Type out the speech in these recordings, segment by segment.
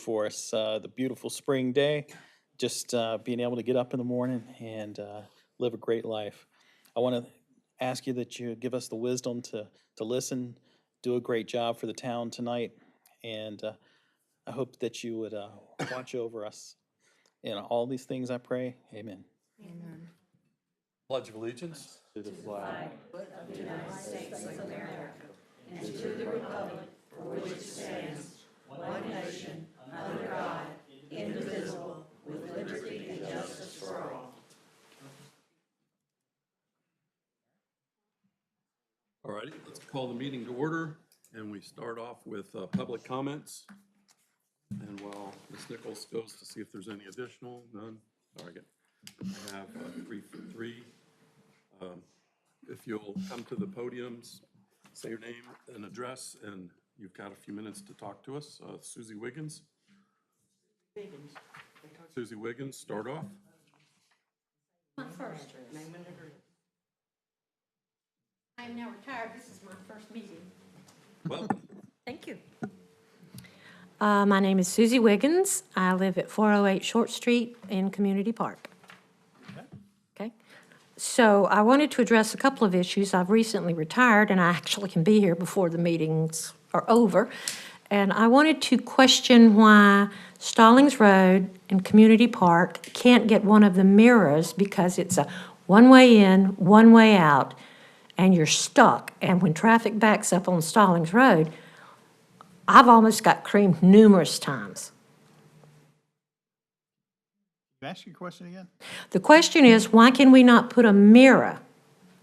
for us. The beautiful spring day, just being able to get up in the morning and live a great life. I want to ask you that you give us the wisdom to listen, do a great job for the town tonight, and I hope that you would watch over us. In all these things I pray, amen. Amen. Pledge of allegiance to the flag. All righty, let's call the meeting to order, and we start off with public comments. And while Ms. Nichols goes to see if there's any additional, none. All right, I have three. If you'll come to the podiums, say your name and address, and you've got a few minutes to talk to us. Susie Wiggins. Susie Wiggins, start off. First, I am now retired. This is my first meeting. Welcome. Thank you. My name is Susie Wiggins. I live at 408 Short Street in Community Park. Okay. So I wanted to address a couple of issues. I've recently retired, and I actually can be here before the meetings are over. And I wanted to question why Stallings Road and Community Park can't get one of the mirrors, because it's a one-way in, one-way out, and you're stuck. And when traffic backs up on Stallings Road, I've almost got creamed numerous times. Can I ask you a question again? The question is, why can we not put a mirror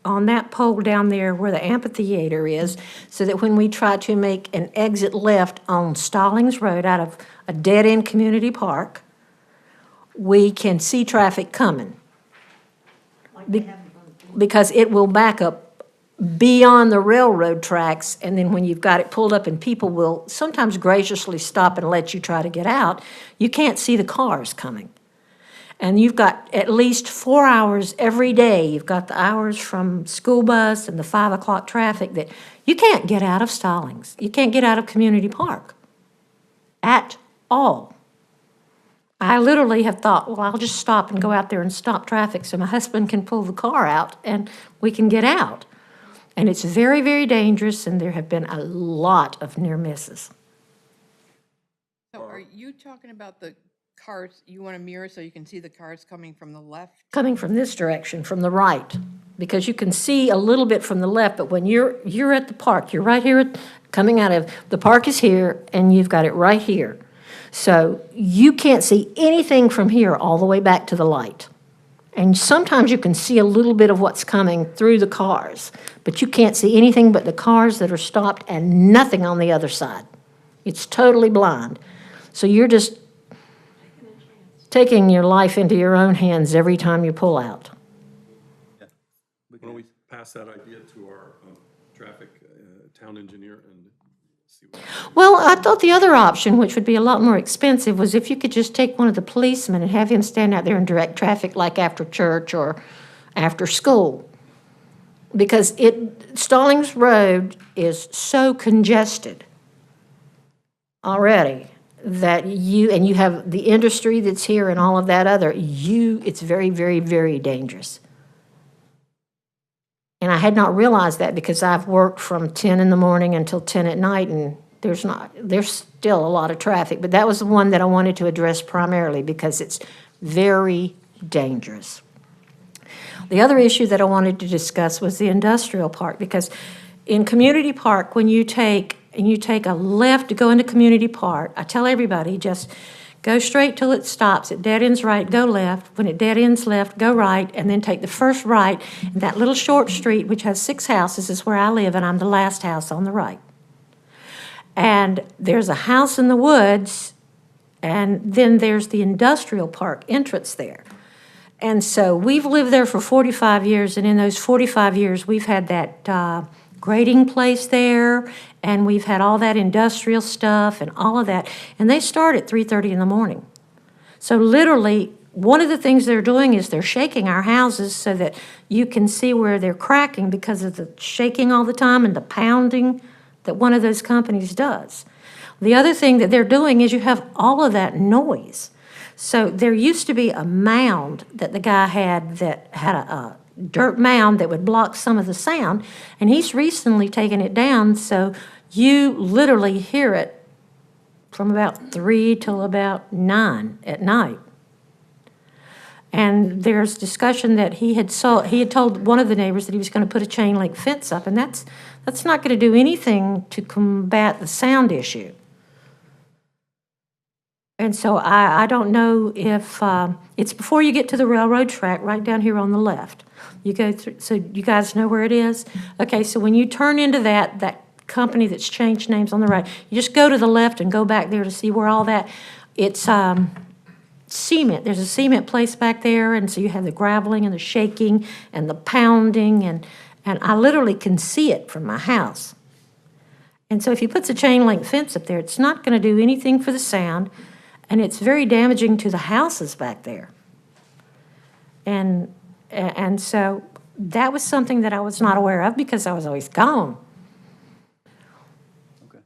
on that pole down there where the amphitheater is, so that when we try to make an exit left on Stallings Road out of a dead-end community park, we can see traffic coming? Because it will back up beyond the railroad tracks, and then when you've got it pulled up and people will sometimes graciously stop and let you try to get out, you can't see the cars coming. And you've got at least 4 hours every day. You've got the hours from school bus and the 5 o'clock traffic that you can't get out of Stallings. You can't get out of Community Park at all. I literally have thought, well, I'll just stop and go out there and stop traffic so my husband can pull the car out and we can get out. And it's very, very dangerous, and there have been a lot of near misses. So are you talking about the cars, you want a mirror so you can see the cars coming from the left? Coming from this direction, from the right, because you can see a little bit from the left, but when you're at the park, you're right here, coming out of, the park is here, and you've got it right here. So you can't see anything from here all the way back to the light. And sometimes you can see a little bit of what's coming through the cars, but you can't see anything but the cars that are stopped and nothing on the other side. It's totally blind. So you're just taking your life into your own hands every time you pull out. Why don't we pass that idea to our traffic town engineer and see what... Well, I thought the other option, which would be a lot more expensive, was if you could just take one of the policemen and have him stand out there and direct traffic like after church or after school. Because Stallings Road is so congested already that you have the industry that's here and all of that other, it's very, very, very dangerous. And I had not realized that because I've worked from 10 in the morning until 10 at night, and there's still a lot of traffic. But that was the one that I wanted to address primarily because it's very dangerous. The other issue that I wanted to discuss was the industrial park, because in Community Park, when you take a left to go into Community Park, I tell everybody just go straight till it stops. It dead ends right, go left. When it dead ends left, go right, and then take the first right. And that little short street, which has 6 houses, is where I live, and I'm the last house on the right. And there's a house in the woods, and then there's the industrial park entrance there. And so we've lived there for 45 years, and in those 45 years, we've had that grading place there, and we've had all that industrial stuff and all of that. And they start at 3:30 in the morning. So literally, one of the things they're doing is they're shaking our houses so that you can see where they're cracking because of the shaking all the time and the pounding that one of those companies does. The other thing that they're doing is you have all of that noise. So there used to be a mound that the guy had that had a dirt mound that would block some of the sound, and he's recently taken it down, so you literally hear it from about 3 till about 9 at night. And there's discussion that he had told one of the neighbors that he was going to put a chain link fence up, and that's not going to do anything to combat the sound issue. And so I don't know if, it's before you get to the railroad track, right down here on the left. You go through, so you guys know where it is? Okay, so when you turn into that company that's changed names on the right, you just go to the left and go back there to see where all that, it's cement. There's a cement place back there, and so you have the graveling and the shaking and the pounding, and I literally can see it from my house. And so if he puts a chain link fence up there, it's not going to do anything for the sound, and it's very damaging to the houses back there. And so that was something that I was not aware of because I was always gone. Okay.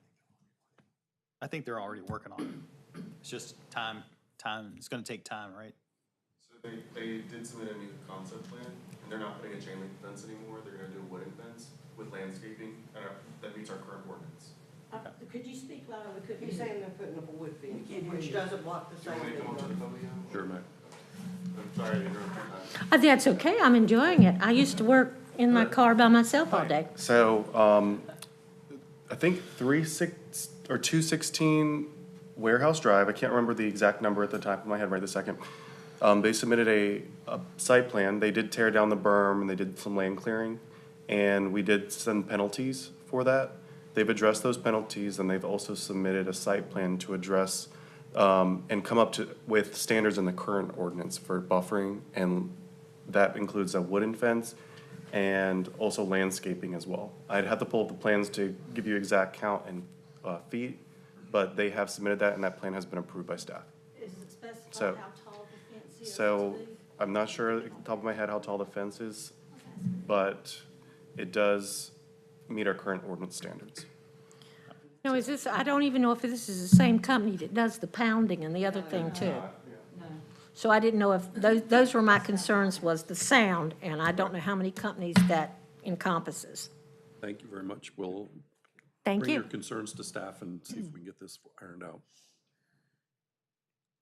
I think they're already working on it. It's just time, it's gonna take time, right? So they did submit a new concept plan, and they're not putting a chain link fence anymore, they're gonna do a wooden fence with landscaping, that meets our current ordinance. Could you speak louder? We couldn't He's saying they're putting up a wood fence, which doesn't block the Do you want me to come up to the sound. podium? Sure, Mac. I'm sorry to interrupt your time. That's okay. I'm enjoying it. I used to work in my car by myself all day. So, I think 216 Warehouse Drive, I can't remember the exact number at the top of my head right this second. They submitted a site plan, they did tear down the berm, and they did some land clearing, and we did send penalties for that. They've addressed those penalties, and they've also submitted a site plan to address, and come up with standards in the current ordinance for buffering, and that includes a wooden fence and also landscaping as well. I'd have to pull up the plans to give you exact count and feet, but they have submitted that, and that plan has been approved by staff. Is it specified So- how tall the fence is? So, I'm not sure at the top of my head how tall the fence is, but it does meet our current ordinance standards. No, is this, I don't even know if this is the same company that does the pounding and the other thing too. So I didn't know if, those were my concerns, was the sound, and I don't know how many companies that encompasses. Thank you very much. We'll Thank bring your you. concerns to staff and see if we can get this ironed out.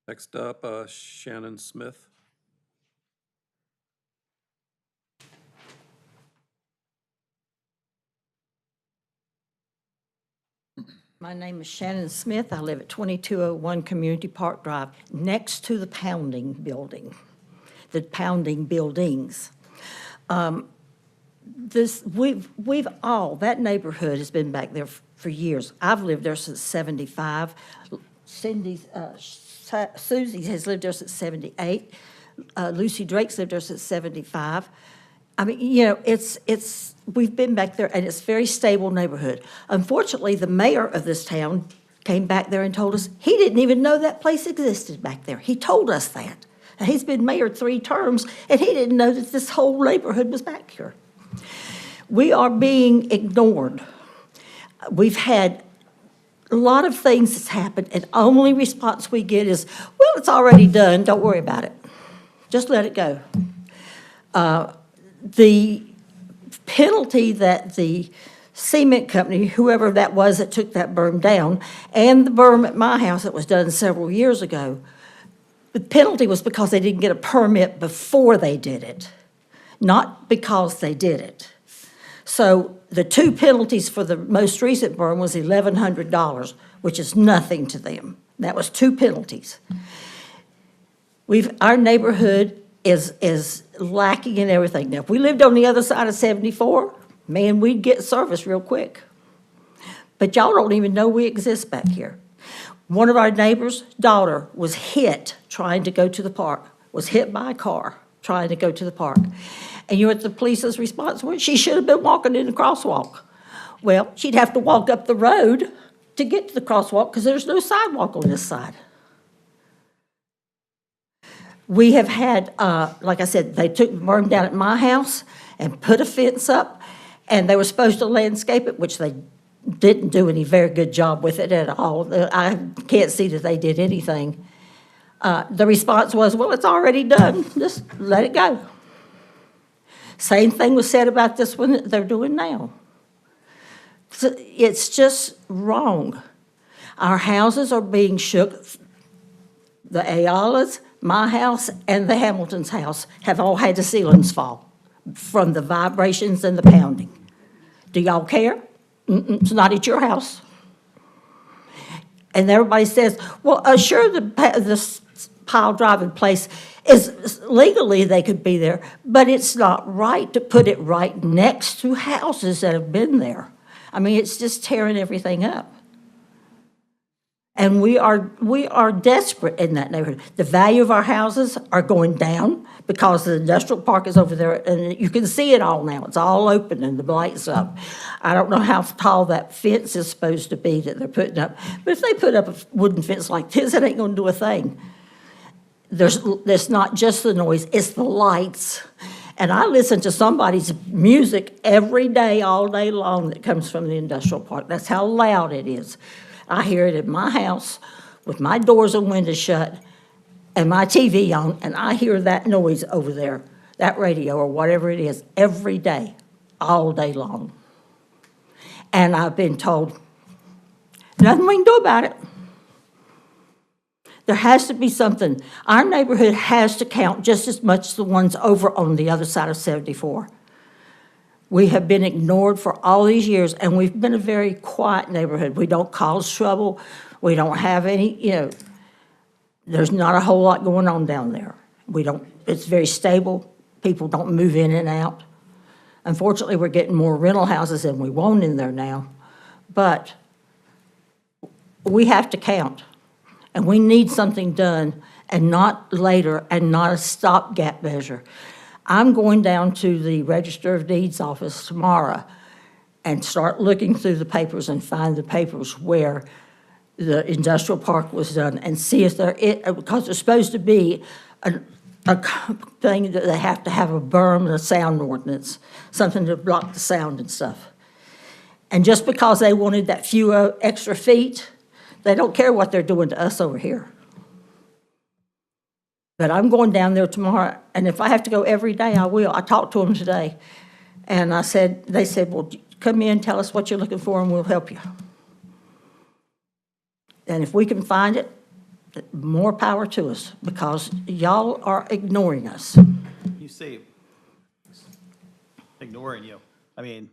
Next up, Shannon Smith. My name is Shannon Smith. I live at 2201 Community Park Drive, next to the Pounding Building, the Pounding Buildings. That neighborhood has been back there for years. I've lived there since 75. Cindy's, Susie has lived there since 78. Lucy Drake's lived there since 75. I mean, you know, we've been back there, and it's a very stable neighborhood. Unfortunately, the mayor of this town came back there and told us he didn't even know that place existed back there. He told us that. And he's been mayor 3 terms, and he didn't know that this whole neighborhood was back here. We are being ignored. We've had a lot of things that's happened, and only response we get is, well, it's already done, don't worry about it. Just let it go. The penalty that the cement company, whoever that was that took that berm down, and the berm at my house that was done several years ago, the penalty was because they didn't get a permit before they did it, not because they did it. So the 2 penalties for the most recent berm was $1,100, which is nothing to them. That was 2 penalties. Our neighborhood is lacking in everything. Now, if we lived on the other side of 74, man, we'd get service real quick. But y'all don't even know we exist back here. One of our neighbors' daughter was hit trying to go to the park, was hit by a car trying to go to the park. And you know what the police's response was? She should have been walking in the crosswalk. Well, she'd have to walk up the road to get to the crosswalk because there's no sidewalk on this side. We have had, like I said, they took the berm down at my house and put a fence up, and they were supposed to landscape it, which they didn't do any very good job with it at all. I can't see that they did anything. The response was, well, it's already done, just let it go. Same thing was said about this one that they're doing now. So it's just wrong. Our houses are being shook. The Ayalas, my house, and the Hamilton's house have all had the ceilings fall from the vibrations and the pounding. Do y'all care? It's not at your house. And everybody says, well, sure, the pile driving place is, legally they could be there, but it's not right to put it right next to houses that have been there. I mean, it's just tearing everything up. And we are desperate in that neighborhood. The value of our houses are going down because the industrial park is over there, and you can see it all now. It's all open and the light's up. I don't know how tall that fence is supposed to be that they're putting up, but if they put up a wooden fence like this, it ain't gonna do a thing. There's not just the noise, it's the lights. And I listen to somebody's music every day, all day long, that comes from the industrial park. That's how loud it is. I hear it in my house with my doors and windows shut and my TV on, and I hear that noise over there, that radio or whatever it is, every day, all day long. And I've been told, nothing we can do about it. There has to be something. Our neighborhood has to count just as much as the ones over on the other side of 74. We have been ignored for all these years, and we've been a very quiet neighborhood. We don't cause trouble. We don't have any, there's not a whole lot going on down there. It's very stable. People don't move in and out. Unfortunately, we're getting more rental houses than we want in there now. But we have to count, and we need something done, and not later, and not a stopgap measure. I'm going down to the Register of Deeds office tomorrow and start looking through the papers and find the papers where the industrial park was done and see if because there's supposed to be a thing that they have to have a berm and a sound ordinance, something to block the sound and stuff. And just because they wanted that few extra feet, they don't care what they're doing to us over here. But I'm going down there tomorrow, and if I have to go every day, I will. I talked to them today, and they said, well, come in, tell us what you're looking for, and we'll help you. And if we can find it, more power to us, because y'all are ignoring us. You say ignoring you. I mean,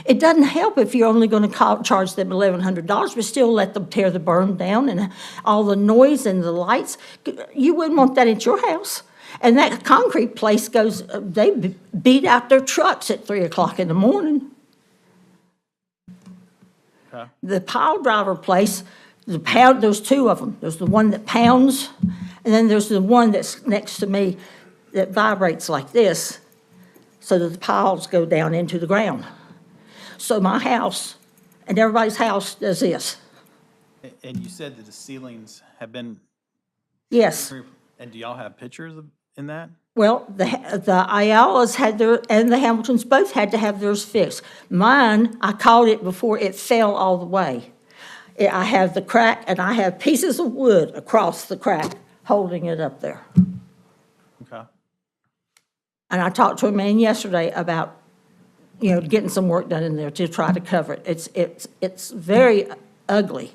It doesn't help if you're only going to charge them $1,100, but still let them tear the berm down and all the noise and the lights. You wouldn't want that at your house. And that concrete place they beat out their trucks at 3 o'clock in the morning. okay. The pile driver place, there's two of them. There's the one that pounds, and then there's the one that's next to me that vibrates like this, so that the piles go down into the ground. So my house and everybody's house does this. And you said that the ceilings have been, Yes. and do y'all have pictures in that? Well, the Ayalas had and the Hamiltons both had to have theirs fixed. Mine, I caught it before it fell all the way. I have the crack, and I have pieces of wood across the crack holding it up there. Okay. And I talked to a man yesterday about, getting some work done in there to try to cover it. It's very ugly,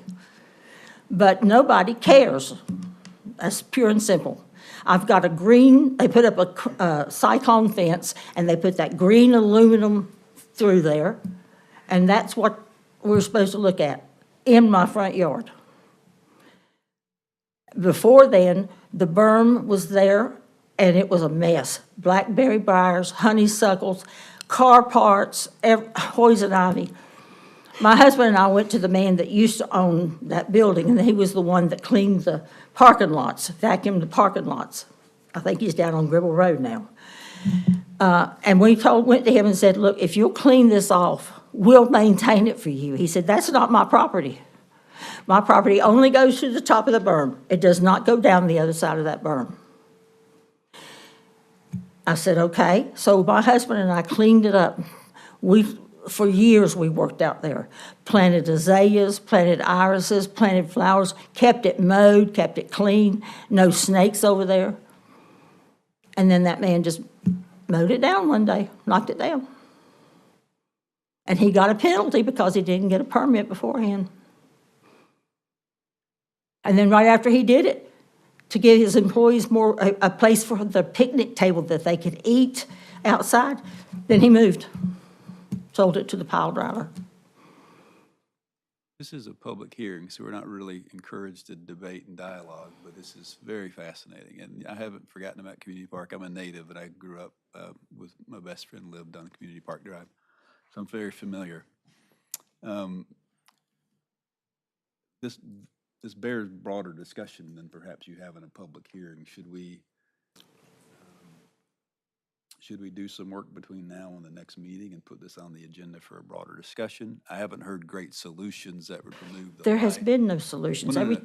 but nobody cares. That's pure and simple. I've got they put up a cyclone fence, and they put that green aluminum through there, and that's what we're supposed to look at in my front yard. Before then, the berm was there, and it was a mess. Blackberry briars, honeysuckles, car parts, poison ivy. My husband and I went to the man that used to own that building, and he was the one that cleaned the parking lots, vacuumed the parking lots. I think he's down on Gribble Road now. And we went to him and said, look, if you'll clean this off, we'll maintain it for you. He said, that's not my property. My property only goes to the top of the berm. It does not go down the other side of that berm. I said, okay. So my husband and I cleaned it up. for years we worked out there. Planted azaleas, planted irises, planted flowers, kept it mowed, kept it clean, no snakes over there. And then that man just mowed it down one day, knocked it down. And he got a penalty because he didn't get a permit beforehand. And then right after he did it, to give his employees a place for the picnic table that they could eat outside, then he moved, sold it to the pile driver. This is a public hearing, so we're not really encouraged to debate and dialogue, but this is very fascinating. And I haven't forgotten about Community Park. I'm a native, and I grew up with my best friend lived on Community Park Drive, so I'm very familiar. This bears broader discussion than perhaps you have in a public hearing. Should we do some work between now and the next meeting and put this on the agenda for a broader discussion? I haven't heard great solutions that would remove the There has blight. been no solutions. Well, no,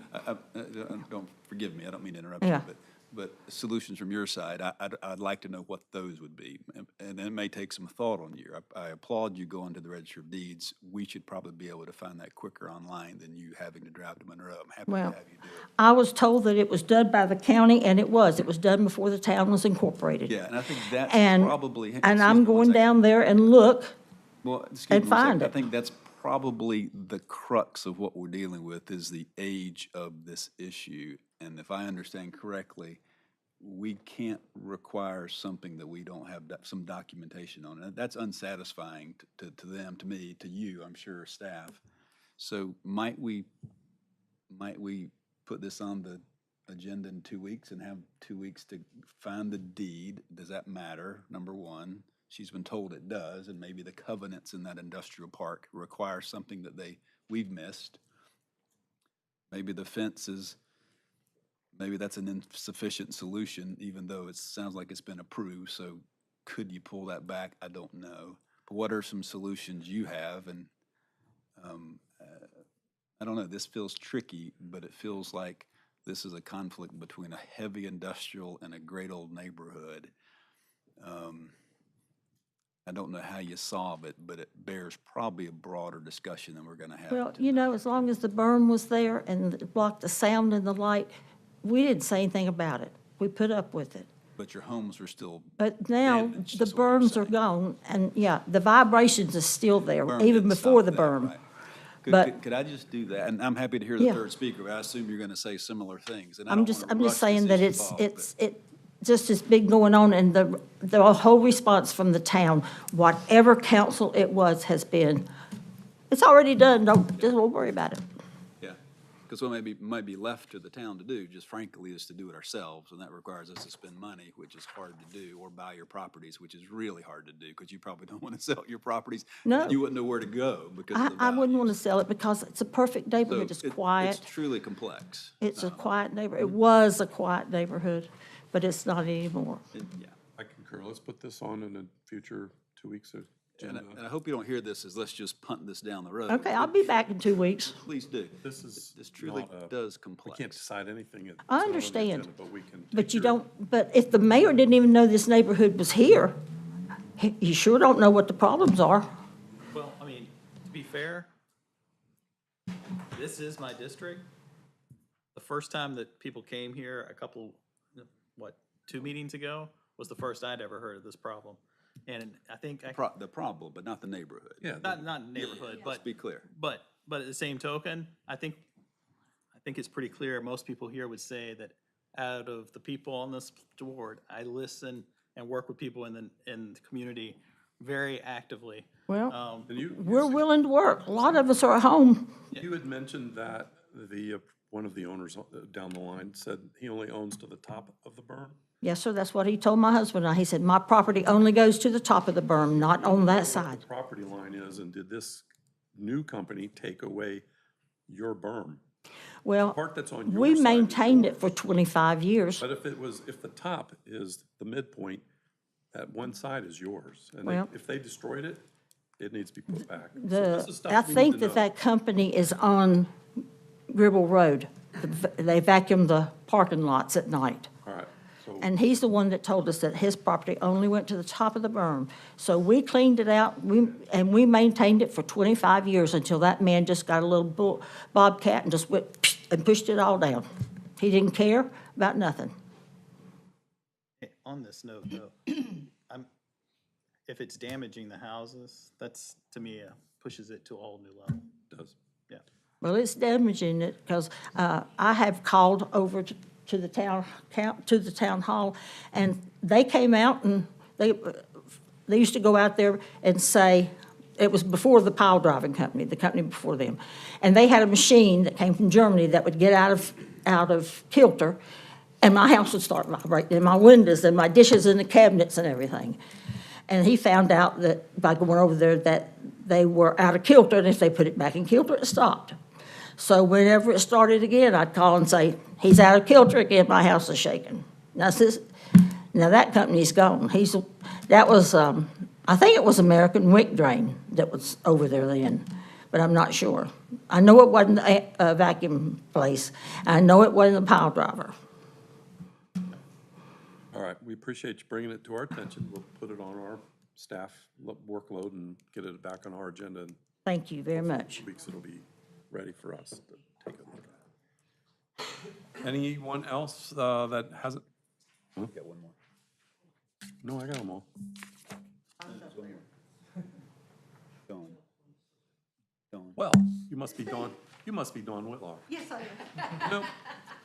Every- don't, forgive me, I don't mean to interrupt Yeah. you, but solutions from your side, I'd like to know what those would be. And it may take some thought on you. I applaud you going to the Register of Deeds. We should probably be able to find that quicker online than you having to drive to Monroe. I'm happy to Well, have you do it. I was told that it was done by the county, and it was. It was done before the town was incorporated. Yeah, and I think that's And, probably. and excuse I'm me one going second. down there and look. Well, excuse and me one second. find I it. think that's probably the crux of what we're dealing with is the age of this issue. And if I understand correctly, we can't require something that we don't have some documentation on. And that's unsatisfying to them, to me, to you, I'm sure, staff. So might we put this on the agenda in 2 weeks and have 2 weeks to find the deed? Does that matter? Number one. She's been told it does, and maybe the covenants in that industrial park require something that we've missed. Maybe the fence is, maybe that's an insufficient solution, even though it sounds like it's been approved, so could you pull that back? I don't know. But what are some solutions you have? And I don't know, this feels tricky, but it feels like this is a conflict between a heavy industrial and a great old neighborhood. I don't know how you solve it, but it bears probably a broader discussion than we're going to have. Well, you know, as long as the berm was there and it blocked the sound and the light, we didn't say anything about it. We put up with it. But your homes are still, But now, Damaged, the is what you're berms are saying. gone, and yeah, the vibrations are still there, berm even didn't before stop the that, berm. right. Could- But- Could I just do that? And I'm happy to hear the Yeah. third speaker, but I assume you're going to say similar things. And I I'm don't just, wanna I'm rush just saying that this it's, issue off, it just has been going on, and the whole response from the town, whatever council it was, has been, it's already done, don't worry about it. Yeah, because what might be left to the town to do, just frankly, is to do it ourselves, and that requires us to spend money, which is hard to do, or buy your properties, which is really hard to do, because you probably don't want to sell your properties. No. You wouldn't know where to go because of the I wouldn't want to values. sell it because it's a perfect neighborhood, it's So quiet, It's truly complex. it's a quiet neighborhood, it was a quiet neighborhood, but it's not anymore. Yeah. I concur. Let's put this on in a future 2 weeks And agenda. I hope you don't hear this as let's just punt this down the road. Okay, I'll be back in 2 weeks. Please do. This is This truly not a- does We complex. can't decide anything. It's I not on the understand. agenda, But we can. But take you your- don't, but if the mayor didn't even know this neighborhood was here, you sure don't know what the problems are. Well, I mean, to be fair, this is my district. The first time that people came here, a couple, 2 meetings ago, was the first I'd ever heard of this problem. And I think, The problem, but not the neighborhood. Yeah. not neighborhood, Let's but, be clear. but at the same token, I think it's pretty clear, most people here would say that out of the people on this board, I listen and work with people in the community very actively. Well, And you we're willing to work. A lot of us are at home. You had mentioned that one of the owners down the line said he only owns to the top of the berm. Yes, sir, that's what he told my husband. He said, my property only goes to the top of the berm, not on that side. The property line is, and did this new company take away your berm? Well, part that's on your we side is maintained it yours. for 25 years. But if the top is the midpoint, that one side is yours. And Well- if they destroyed it, it needs to be put back. So The, this is stuff I we need think to that know. that company is on Gribble Road. They vacuum the parking lots at night. All right, And he's the one that told us that his property only went to the top of the berm. So we cleaned it out, and we maintained it for 25 years until that man just got a little bobcat and just went and pushed it all down. He didn't care about nothing. On this note, though, if it's damaging the houses, that's, to me, pushes it to a whole new level. Does. Yeah. Well, it's damaging it because I have called over to the town hall, and they came out and they used to go out there and say, it was before the pile driving company, the company before them, and they had a machine that came from Germany that would get out of kilter, and my house would start vibrating, and my windows and my dishes and the cabinets and everything. And he found out that by going over there that they were out of kilter, and if they put it back in kilter, it stopped. So whenever it started again, I'd call and say, he's out of kilter again, my house is shaking. Now that company's gone. That was, I think it was American Wick Drain that was over there then, but I'm not sure. I know it wasn't a vacuum place. I know it wasn't a pile driver. All right, we appreciate you bringing it to our attention. We'll put it on our staff workload and get it back on our agenda. In Thank you very much. weeks, it'll be ready for us to take a look at. Anyone else that hasn't? Got one more. No, I got them all. Dawn. Dawn. Well, you must be Dawn Whitlock. Yes, I am. No,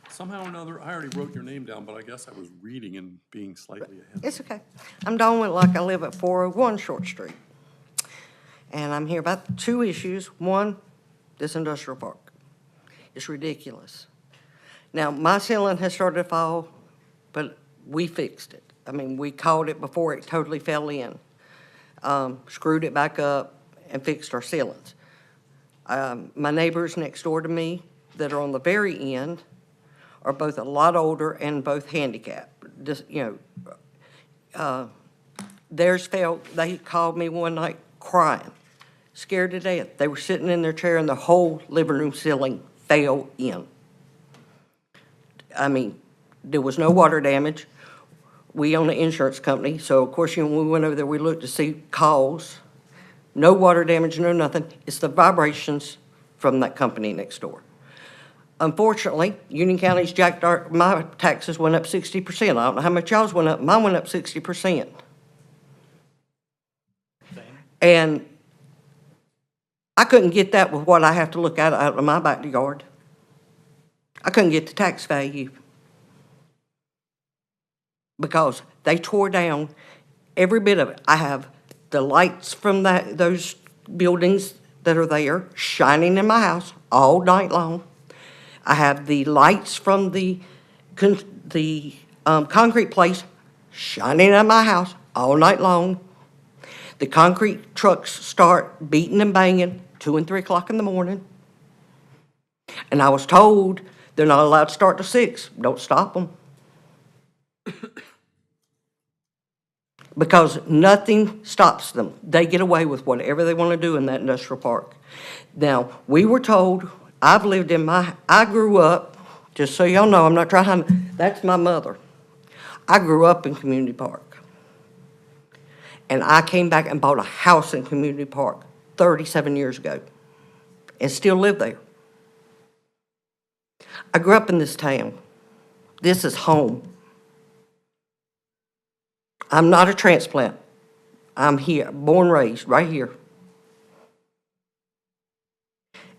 somehow or another, I already wrote your name down, but I guess I was reading and being slightly ahead. It's okay. I'm Dawn Whitlock. I live at 401 Short Street. And I'm here about two issues. One, this industrial park. It's ridiculous. Now, my ceiling has started to fall, but we fixed it. I mean, we caught it before it totally fell in. Screwed it back up and fixed our ceilings. My neighbors next door to me that are on the very end are both a lot older and both handicapped. Just, theirs fell, they called me one night crying, scared to death. They were sitting in their chair and the whole living room ceiling fell in. I mean, there was no water damage. We own an insurance company, so of course, when we went over there, we looked to see cause. No water damage, no nothing. It's the vibrations from that company next door. Unfortunately, Union County's jacked my taxes went up 60%. I don't know how much y'all's went up. Mine went up 60%. And I couldn't get that with what I have to look at out of my backyard. I couldn't get the tax value because they tore down every bit of it. I have the lights from those buildings that are there shining in my house all night long. I have the lights from the concrete place shining in my house all night long. The concrete trucks start beating and banging 2 and 3 o'clock in the morning. And I was told they're not allowed to start till 6. Don't stop them. Because nothing stops them. They get away with whatever they want to do in that industrial park. Now, we were told, I grew up, just so y'all know, I'm not trying, that's my mother. I grew up in Community Park. And I came back and bought a house in Community Park 37 years ago and still live there. I grew up in this town. This is home. I'm not a transplant. I'm here, born, raised, right here.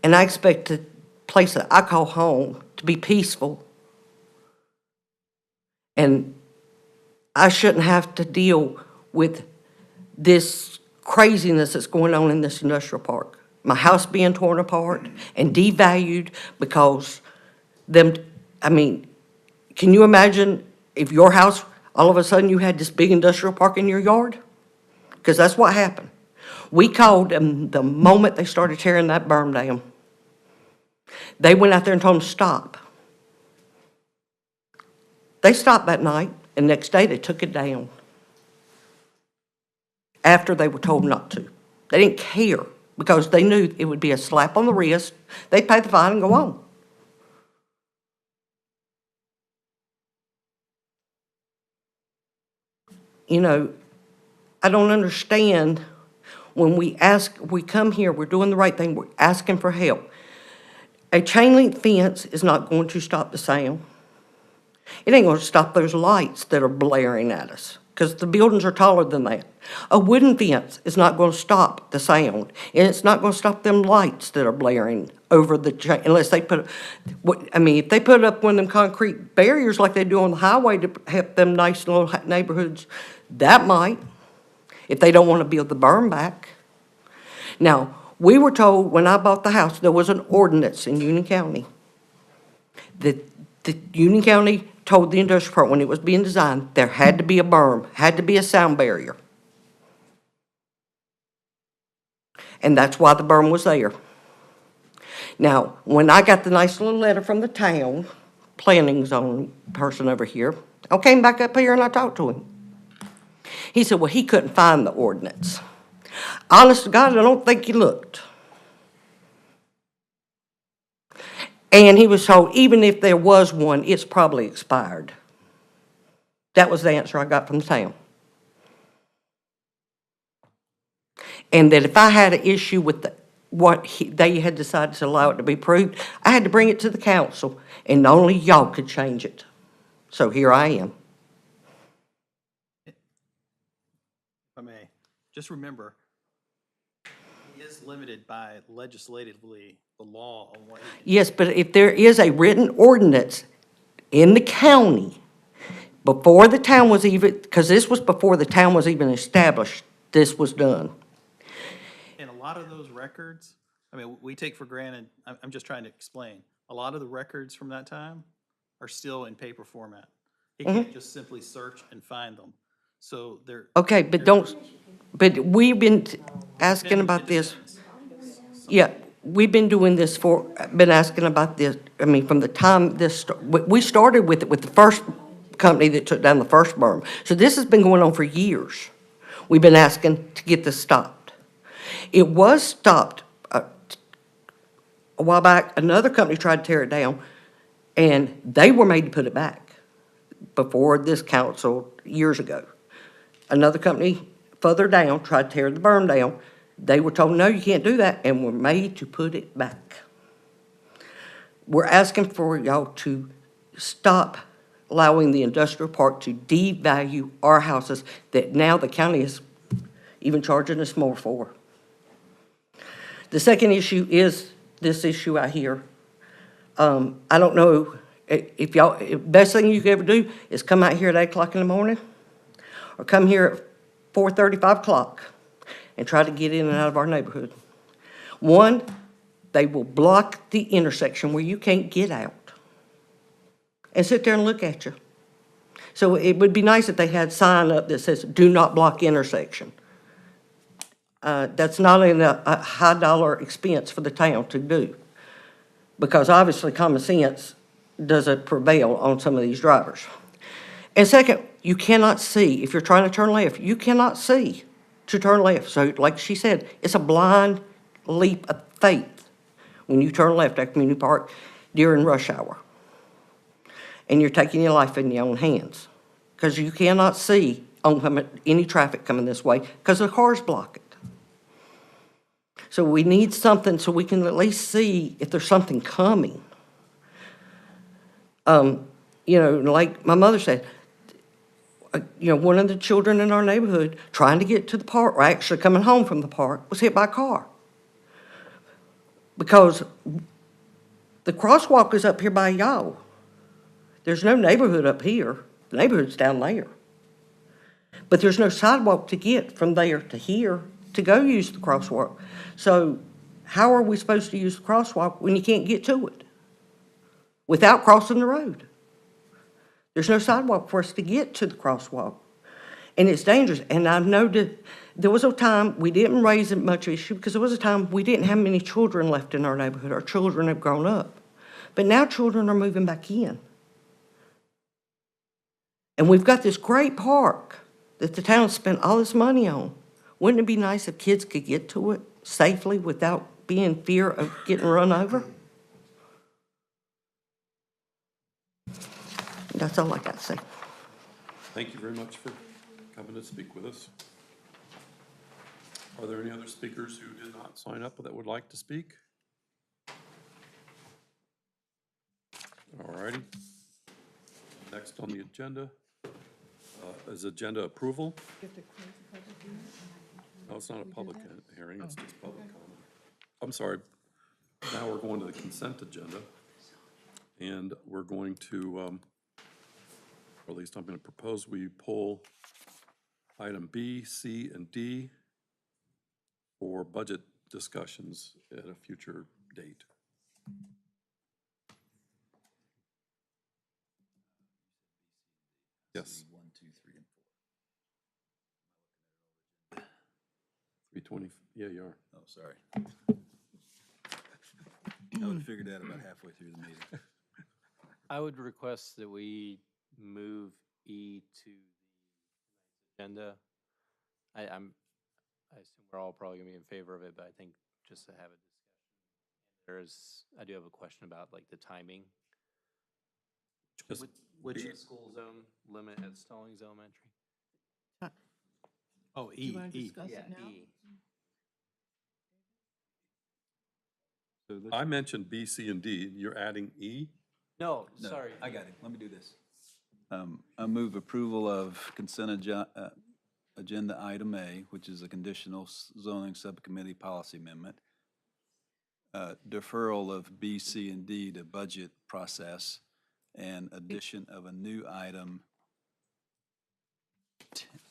And I expect the place that I call home to be peaceful. And I shouldn't have to deal with this craziness that's going on in this industrial park. My house being torn apart and devalued because can you imagine if your house, all of a sudden you had this big industrial park in your yard? Because that's what happened. We called them the moment they started tearing that berm down. They went out there and told them to stop. They stopped that night, and next day they took it down. After they were told not to. They didn't care because they knew it would be a slap on the wrist. They'd pay the fine and go on. you know, I don't understand when we come here, we're doing the right thing, we're asking for help. A chain link fence is not going to stop the sound. It ain't gonna stop those lights that are blaring at us, because the buildings are taller than that. A wooden fence is not gonna stop the sound, and it's not gonna stop them lights that are blaring over the chain, unless they put, if they put up one of them concrete barriers like they do on the highway to help them nice little neighborhoods, that might, if they don't wanna build the berm back. Now, we were told when I bought the house, there was an ordinance in Union County that the Union County told the industrial park when it was being designed, there had to be a berm, had to be a sound barrier. And that's why the berm was there. Now, when I got the nice little letter from the town, planning zone person over here, I came back up here and I talked to him. He said, well, he couldn't find the ordinance. Honest to God, I don't think he looked. And he was told, even if there was one, it's probably expired. That was the answer I got from the town. And that if I had an issue with they had decided to allow it to be approved, I had to bring it to the council, and only y'all could change it. So here I am. If I may, just remember, he is limited by legislatively the law on what he can. Yes, but if there is a written ordinance in the county, before the town was even, because this was before the town was even established, this was done. And a lot of those records, I mean, we take for granted, I'm just trying to explain, a lot of the records from that time are still in paper format. He can't just simply search and find them. So they're. Okay, but we've been asking about this. Yeah, we've been doing this been asking about this, from the time we started with it with the first company that took down the first berm. So this has been going on for years. We've been asking to get this stopped. It was stopped a while back. Another company tried to tear it down, and they were made to put it back before this council years ago. Another company further down tried to tear the berm down. They were told, no, you can't do that, and were made to put it back. We're asking for y'all to stop allowing the industrial park to devalue our houses that now the county is even charging us more for. The second issue is this issue out here. I don't know if y'all, best thing you could ever do is come out here at 8 o'clock in the morning, or come here at 4:30, 5 o'clock, and try to get in and out of our neighborhood. One, they will block the intersection where you can't get out and sit there and look at you. So it would be nice if they had a sign up that says, do not block intersection. That's not a high dollar expense for the town to do, because obviously common sense doesn't prevail on some of these drivers. And second, you cannot see, if you're trying to turn left, you cannot see to turn left. So like she said, it's a blind leap of faith when you turn left at Community Park during rush hour. And you're taking your life in your own hands, because you cannot see any traffic coming this way because the cars block it. So we need something so we can at least see if there's something coming. Like my mother said, one of the children in our neighborhood trying to get to the park, or actually coming home from the park, was hit by a car. Because the crosswalk is up here by y'all. There's no neighborhood up here. The neighborhood's down there. But there's no sidewalk to get from there to here to go use the crosswalk. So how are we supposed to use the crosswalk when you can't get to it without crossing the road? There's no sidewalk for us to get to the crosswalk. And it's dangerous. And I know that there was a time we didn't raise it much issue, because there was a time we didn't have many children left in our neighborhood. Our children have grown up. But now children are moving back in. And we've got this great park that the town spent all this money on. Wouldn't it be nice if kids could get to it safely without being in fear of getting run over? That's all I got to say. Thank you very much for coming to speak with us. Are there any other speakers who did not sign up that would like to speak? All righty. Next on the agenda is agenda approval. No, it's not a public hearing, it's just public comment. I'm sorry. Now we're going to the consent agenda. And we're going to, or at least I'm going to propose we pull item B, C, and D for budget discussions at a future date. Yes. 1, 2, 3, and 320, yeah, you are. 4. Oh, sorry. I would have figured that about halfway through the meeting. I would request that we move E to the agenda. I assume we're all probably gonna be in favor of it, but I think just to have a discussion. I do have a question about like the timing. Just Which school zone limit at Stallings Elementary? Oh, Do you E, want to E. discuss Yeah, it now? E. So let's- I mentioned B, C, and D. You're adding E? No, No, sorry. I got it. Let me do this. I move approval of consent agenda item A, which is a conditional zoning subcommittee policy amendment. Deferral of B, C, and D to budget process, and addition of a new item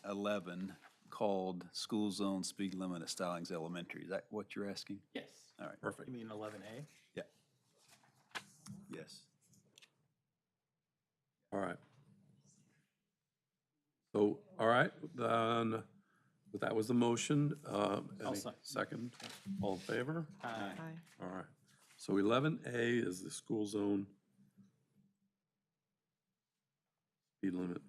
11 called school zone speed limit at Stallings Elementary. Is that what you're asking? Yes. All right, Perfect. You mean 11A? yeah. Yes. All right. So, all right, then, that was the motion. Any second? All in favor? Aye. All right. So 11A is the school zone speed limit.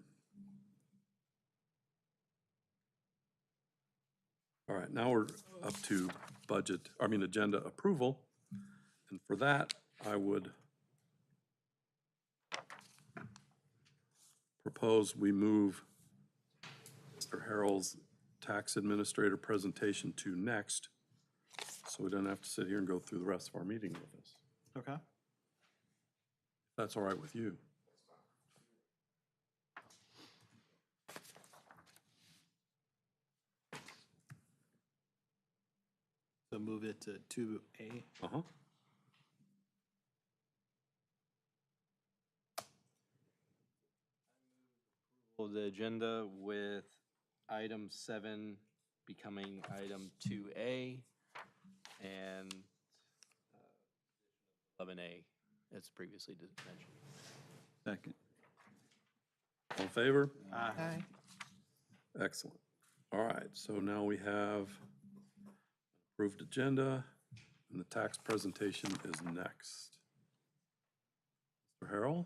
All right, now we're up to agenda approval. And for that, I would propose we move Mr. Harrell's tax administrator presentation to next, so we don't have to sit here and go through the rest of our meeting with us. Okay. That's all right with you. So move it to 2A. Uh-huh. The agenda with item 7 becoming item 2A and 11A, as previously mentioned. Second. All in favor? Aye. Excellent. All right, so now we have approved agenda, and the tax presentation is next. Mr. Harrell?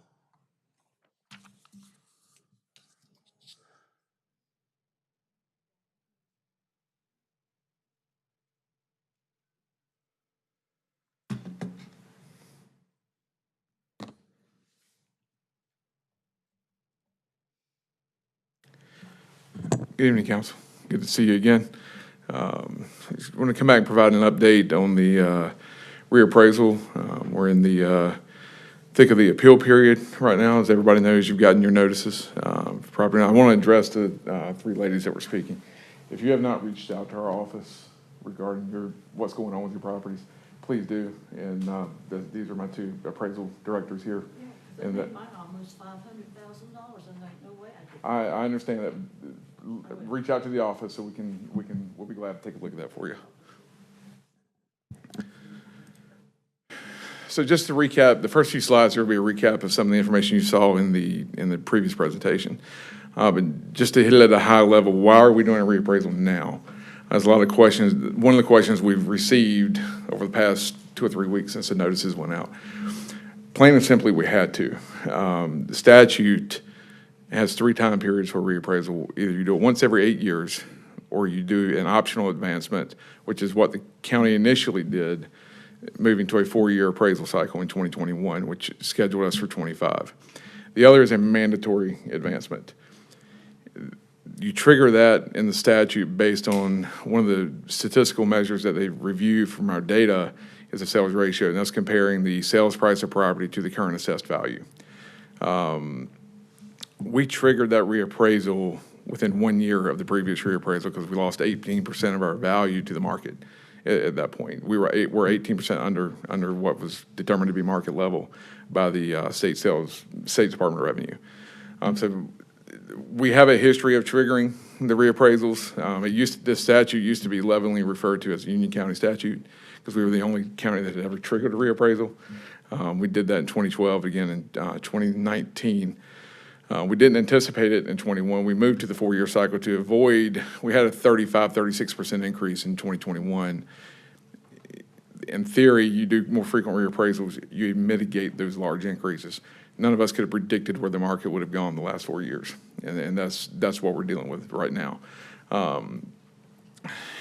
Good evening, Council. Good to see you again. Just want to come back and provide an update on the reappraisal. We're in the thick of the appeal period right now. As everybody knows, you've gotten your notices. Property. I want to address the 3 ladies that were speaking. If you have not reached out to our office regarding what's going on with your properties, please do. And these are my 2 appraisal directors here. And that, Mine almost $500,000, and there ain't no way I could. I understand that. Reach out to the office so we'll be glad to take a look at that for you. So just to recap, the first few slides here will be a recap of some of the information you saw in the previous presentation. But just to hit it at a high level, why are we doing a reappraisal now? There's a lot of questions. One of the questions we've received over the past 2 or 3 weeks since the notices went out. Plain and simply, we had to. The statute has 3 time periods for reappraisal. Either you do it once every 8 years, or you do an optional advancement, which is what the county initially did, moving to a 4-year appraisal cycle in 2021, which scheduled us for 25. The other is a mandatory advancement. You trigger that in the statute based on one of the statistical measures that they review from our data is the sales ratio, and that's comparing the sales price of property to the current assessed value. We triggered that reappraisal within 1 year of the previous reappraisal because we lost 18% of our value to the market at that point. We're 18% under what was determined to be market level by the State Department of Revenue. So we have a history of triggering the reappraisals. This statute used to be lovingly referred to as a Union County statute because we were the only county that had ever triggered a reappraisal. We did that in 2012, again in 2019. We didn't anticipate it in 21. We moved to the 4-year cycle to avoid, we had a 36% increase in 2021. In theory, you do more frequent reappraisals, you mitigate those large increases. None of us could have predicted where the market would have gone the last 4 years, and that's what we're dealing with right now.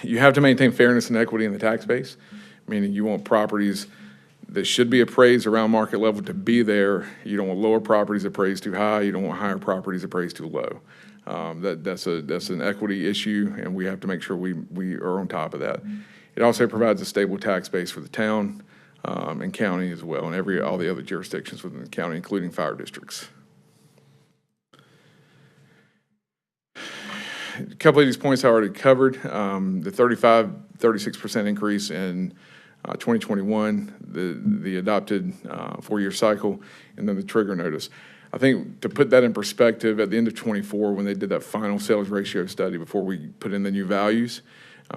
You have to maintain fairness and equity in the tax base, meaning you want properties that should be appraised around market level to be there. You don't want lower properties appraised too high. You don't want higher properties appraised too low. That's an equity issue, and we have to make sure we are on top of that. It also provides a stable tax base for the town and county as well, and all the other jurisdictions within the county, including fire districts. A couple of these points I already covered. The 36% increase in 2021, the adopted 4-year cycle, and then the trigger notice. I think to put that in perspective, at the end of 24, when they did that final sales ratio study before we put in the new values,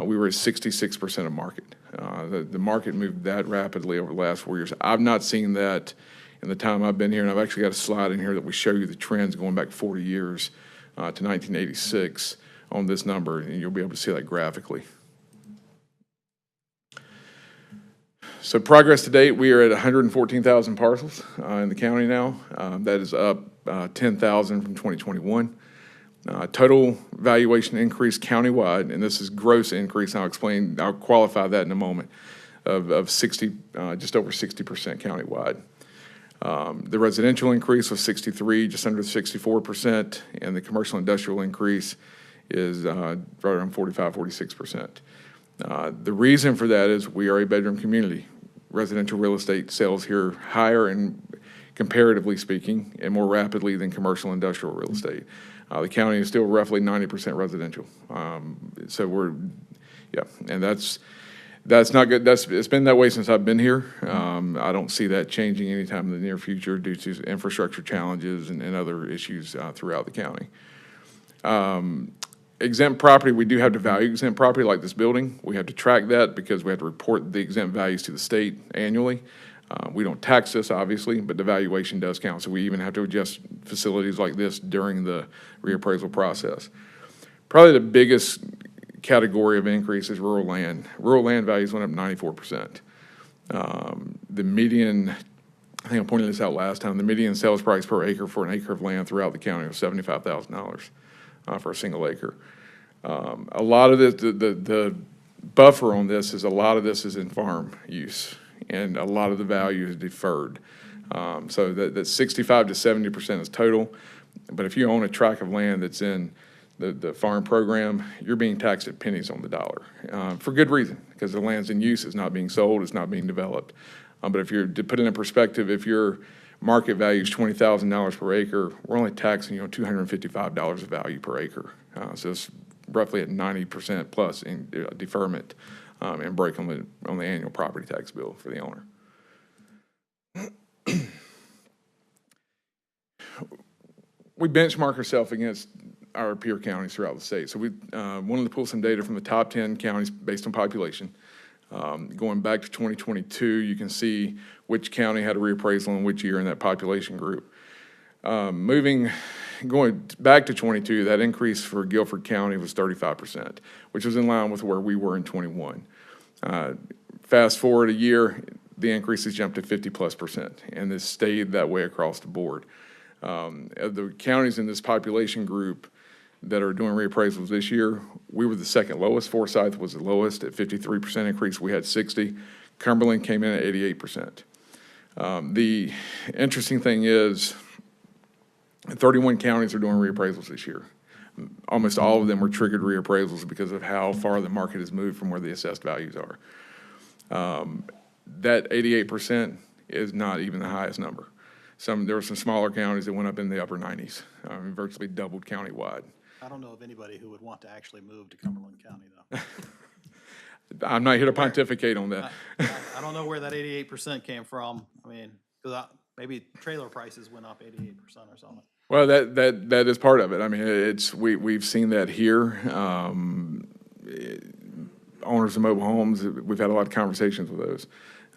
we were at 66% of market. The market moved that rapidly over the last 4 years. I've not seen that in the time I've been here, and I've actually got a slide in here that we show you the trends going back 40 years to 1986 on this number, and you'll be able to see that graphically. So progress to date, we are at 114,000 parcels in the county now. That is up 10,000 from 2021. Total valuation increase countywide, and this is gross increase, and I'll qualify that in a moment, of 60, just over 60% countywide. The residential increase was 63, just under 64%, and the commercial industrial increase is right around 45, 46%. The reason for that is we are a bedroom community. Residential real estate sales here higher and comparatively speaking and more rapidly than commercial industrial real estate. The county is still roughly 90% residential. So and that's not good. It's been that way since I've been here. I don't see that changing anytime in the near future due to infrastructure challenges and other issues throughout the county. Exempt property, we do have to value exempt property like this building. We have to track that because we have to report the exempt values to the state annually. We don't tax this, obviously, but the valuation does count. So we even have to adjust facilities like this during the reappraisal process. Probably the biggest category of increase is rural land. Rural land values went up 94%. The median, I think I pointed this out last time, the median sales price per acre for an acre of land throughout the county was $75,000 for a single acre. A lot of this, the buffer on this is a lot of this is in farm use, and a lot of the value is deferred. So that 65 to 70% is total, but if you own a tract of land that's in the farm program, you're being taxed at pennies on the dollar for good reason, because the land's in use, it's not being sold, it's not being developed. But if you're, to put it in perspective, if your market value is $20,000 per acre, we're only taxing you on $255 of value per acre. So it's roughly at 90% plus in deferment and break on the annual property tax bill for the owner. We benchmark ourselves against our peer counties throughout the state. So we wanted to pull some data from the top 10 counties based on population. Going back to 2022, you can see which county had a reappraisal in which year in that population group. Going back to 22, that increase for Guilford County was 35%, which was in line with where we were in 21. Fast forward a year, the increase has jumped to 50+%, and it's stayed that way across the board. Of the counties in this population group that are doing reappraisals this year, we were the second lowest. Forsyth was the lowest at 53% increase. We had 60. Cumberland came in at 88%. The interesting thing is 31 counties are doing reappraisals this year. almost all of them were triggered reappraisals because of how far the market has moved from where the assessed values are. That 88% is not even the highest number. There were some smaller counties that went up in the upper 90s, virtually doubled countywide. I don't know of anybody who would want to actually move to Cumberland County, though. I'm not here to pontificate on that. I don't know where that 88% came from. I mean, because maybe trailer prices went up 88% or something. Well, that is part of it. I mean, we've seen that here. Owners of mobile homes, we've had a lot of conversations with those.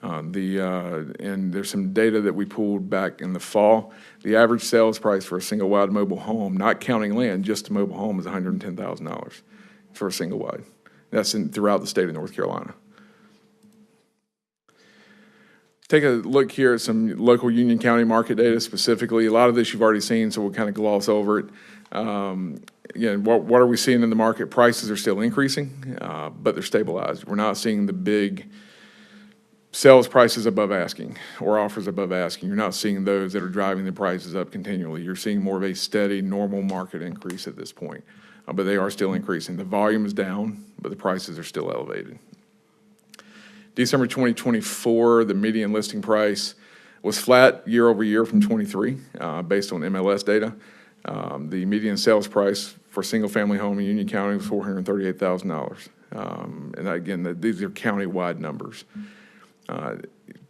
And there's some data that we pulled back in the fall. The average sales price for a single wide mobile home, not counting land, just a mobile home, is $110,000 for a single wide. That's throughout the state of North Carolina. Take a look here at some local Union County market data specifically. A lot of this you've already seen, so we'll kind of gloss over it. Again, what are we seeing in the market? Prices are still increasing, but they're stabilized. We're not seeing the big sales prices above asking or offers above asking. You're not seeing those that are driving the prices up continually. You're seeing more of a steady, normal market increase at this point, but they are still increasing. The volume is down, but the prices are still elevated. December 2024, the median listing price was flat year over year from 23, based on MLS data. The median sales price for a single-family home in Union County was $438,000. And again, these are county-wide numbers.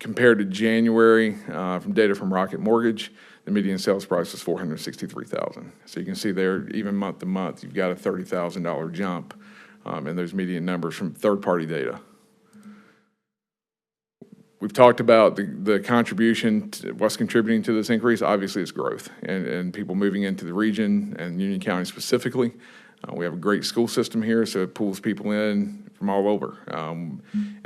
Compared to January, from data from Rocket Mortgage, the median sales price was $463,000. So you can see there, even month to month, you've got a $30,000 jump in those median numbers from third-party data. We've talked about the contribution, what's contributing to this increase. Obviously, it's growth and people moving into the region and Union County specifically. We have a great school system here, so it pulls people in from all over,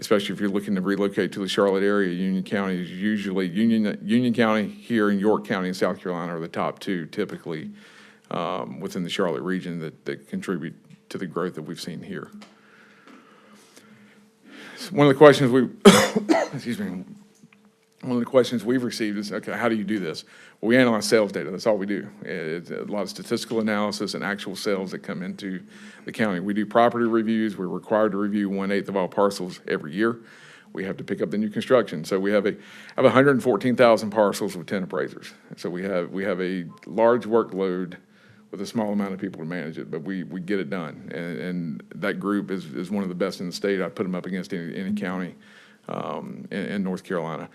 especially if you're looking to relocate to the Charlotte area. Union County is usually, Union County here and York County in South Carolina are the top two typically within the Charlotte region that contribute to the growth that we've seen here. One of the questions excuse me, one of the questions we've received is, okay, how do you do this? Well, we analyze sales data. That's all we do. It's a lot of statistical analysis and actual sales that come into the county. We do property reviews. We're required to review 1/8 of all parcels every year. We have to pick up the new construction. So we have 114,000 parcels with 10 appraisers. So we have a large workload with a small amount of people to manage it, but we get it done. And that group is one of the best in the state. I'd put them up against any county in North Carolina.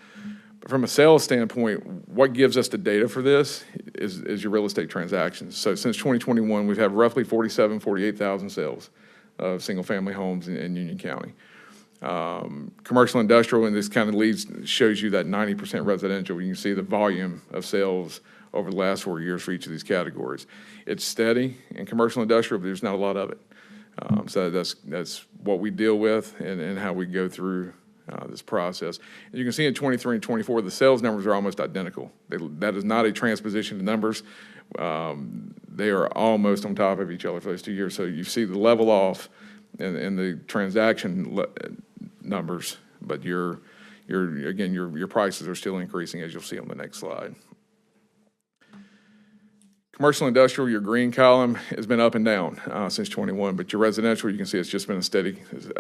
But from a sales standpoint, what gives us the data for this is your real estate transactions. So since 2021, we've had roughly 48,000 sales of single-family homes in Union County. Commercial industrial, and this kind of shows you that 90% residential. You can see the volume of sales over the last 4 years for each of these categories. It's steady in commercial industrial, but there's not a lot of it. So that's what we deal with and how we go through this process. And you can see in 23 and 24, the sales numbers are almost identical. That is not a transposition of numbers. They are almost on top of each other for those 2 years. So you see the level off in the transaction numbers, but your prices are still increasing, as you'll see on the next slide. Commercial industrial, your green column has been up and down since 21, but your residential, you can see it's just been a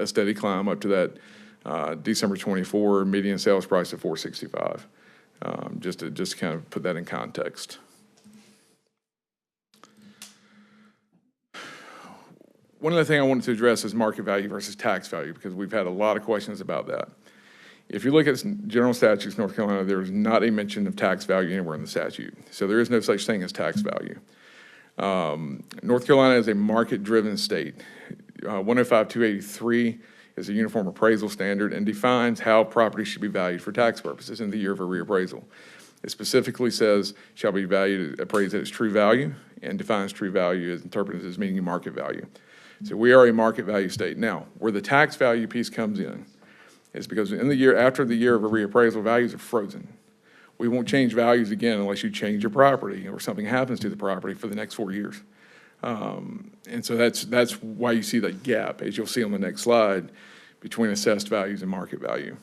steady climb up to that December 24 median sales price of $465. Just to kind of put that in context. One other thing I wanted to address is market value versus tax value, because we've had a lot of questions about that. If you look at general statutes, North Carolina, there is not a mention of tax value anywhere in the statute. So there is no such thing as tax value. North Carolina is a market-driven state. 105-283 is a uniform appraisal standard and defines how property should be valued for tax purposes in the year of a reappraisal. It specifically says shall be appraised at its true value, and defines true value as interpreted as meaning market value. So we are a market value state. Now, where the tax value piece comes in is because after the year of a reappraisal, values are frozen. We won't change values again unless you change your property or something happens to the property for the next 4 years. And so that's why you see that gap, as you'll see on the next slide, between assessed values and market value.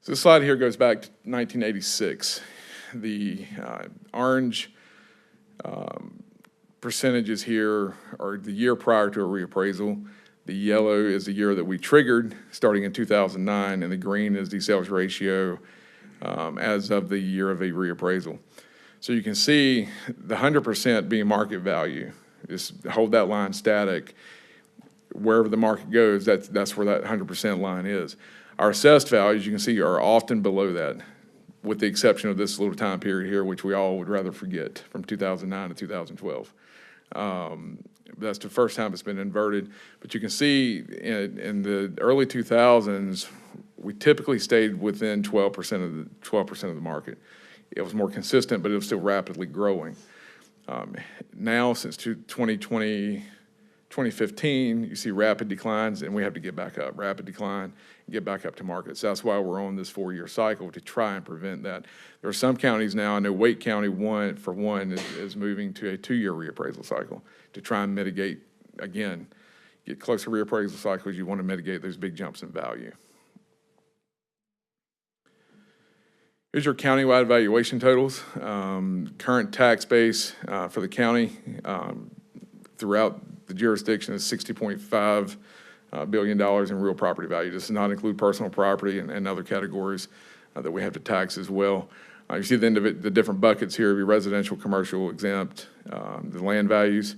So this slide here goes back to 1986. The orange percentages here are the year prior to a reappraisal. The yellow is the year that we triggered, starting in 2009, and the green is the sales ratio as of the year of a reappraisal. So you can see the 100% being market value. Just hold that line static. Wherever the market goes, that's where that 100% line is. Our assessed values, you can see, are often below that, with the exception of this little time period here, which we all would rather forget, from 2009 to 2012. That's the first time it's been inverted. But you can see in the early 2000s, we typically stayed within 12% of the market. It was more consistent, but it was still rapidly growing. Now, since 2015, you see rapid declines, and we have to get back up, rapid decline, and get back up to market. So that's why we're on this 4-year cycle, to try and prevent that. There are some counties now, I know Wake County, is moving to a 2-year reappraisal cycle to try and mitigate, again, get closer reappraisal cycles, you want to mitigate those big jumps in value. Here's your countywide valuation totals. Current tax base for the county throughout the jurisdiction is $60.5 billion in real property value. This does not include personal property and other categories that we have to tax as well. You see the different buckets here, your residential, commercial, exempt, the land values.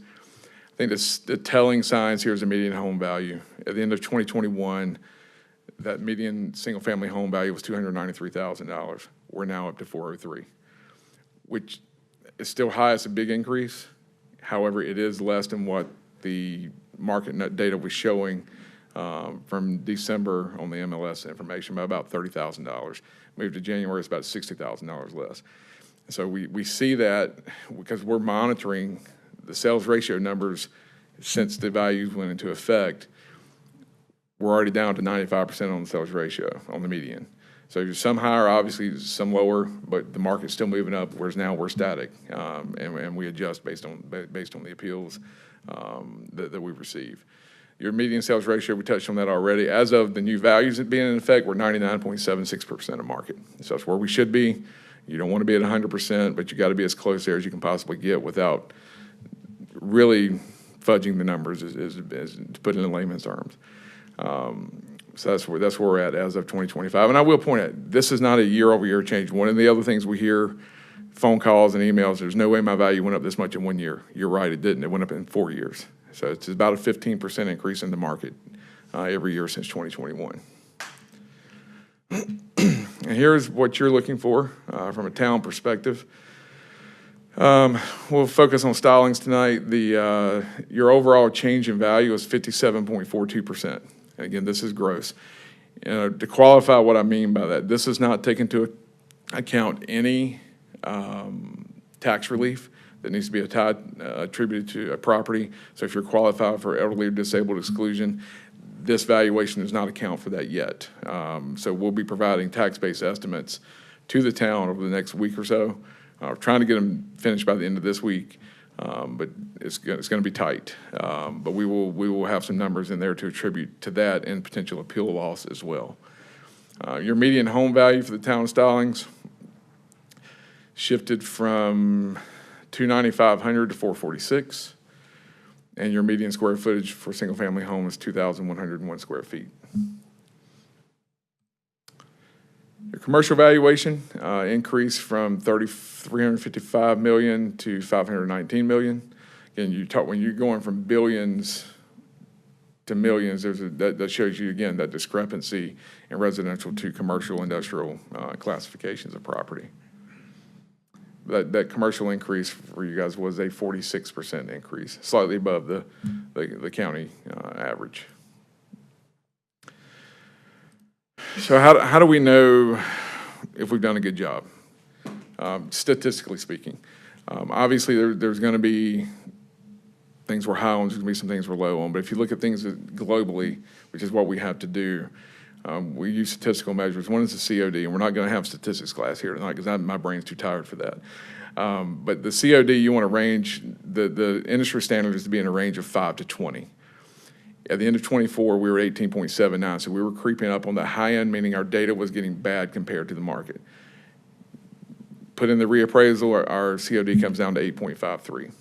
I think the telling signs here is the median home value. At the end of 2021, that median single-family home value was $293,000. We're now up to $403,000, which is still high. It's a big increase. However, it is less than what the market data was showing from December on the MLS information, by about $30,000. Moved to January, it's about $60,000 less. So we see that because we're monitoring the sales ratio numbers since the values went into effect. We're already down to 95% on the sales ratio on the median. So some higher, obviously some lower, but the market's still moving up, whereas now we're static, and we adjust based on the appeals that we receive. Your median sales ratio, we touched on that already. As of the new values that being in effect, we're 99.76% of market. So that's where we should be. You don't want to be at 100%, but you got to be as close there as you can possibly get without really fudging the numbers, to put it in layman's terms. So that's where we're at as of 2025. And I will point out, this is not a year-over-year change. One of the other things we hear, phone calls and emails, there's no way my value went up this much in 1 year. You're right, it didn't. It went up in 4 years. So it's about a 15% increase in the market every year since 2021. And here's what you're looking for from a town perspective. We'll focus on Stallings tonight. Your overall change in value is 57.42%. Again, this is gross. To qualify what I mean by that, this does not take into account any tax relief that needs to be attributed to a property. So if you're qualified for elderly or disabled exclusion, this valuation does not account for that yet. So we'll be providing tax-based estimates to the town over the next week or so. We're trying to get them finished by the end of this week, but it's going to be tight. But we will have some numbers in there to attribute to that and potential appeal loss as well. Your median home value for the town of Stallings shifted from $2,950 to $446, and your median square footage for single-family home is 2,101 square feet. Your commercial valuation increased from $355 million to $519 million. Again, when you're going from billions to millions, that shows you, again, that discrepancy in residential to commercial industrial classifications of property. That commercial increase for you guys was a 46% increase, slightly above the county average. So how do we know if we've done a good job? Statistically speaking, obviously there's going to be things we're high on, there's going to be some things we're low on. But if you look at things globally, which is what we have to do, we use statistical measures. One is the COD, and we're not going to have statistics class here tonight because my brain's too tired for that. But the COD, you want to range, the industry standard is to be in a range of 5 to 20. At the end of 24, we were 18.79, so we were creeping up on the high end, meaning our data was getting bad compared to the market. put in the reappraisal, our COD comes down to 8.53.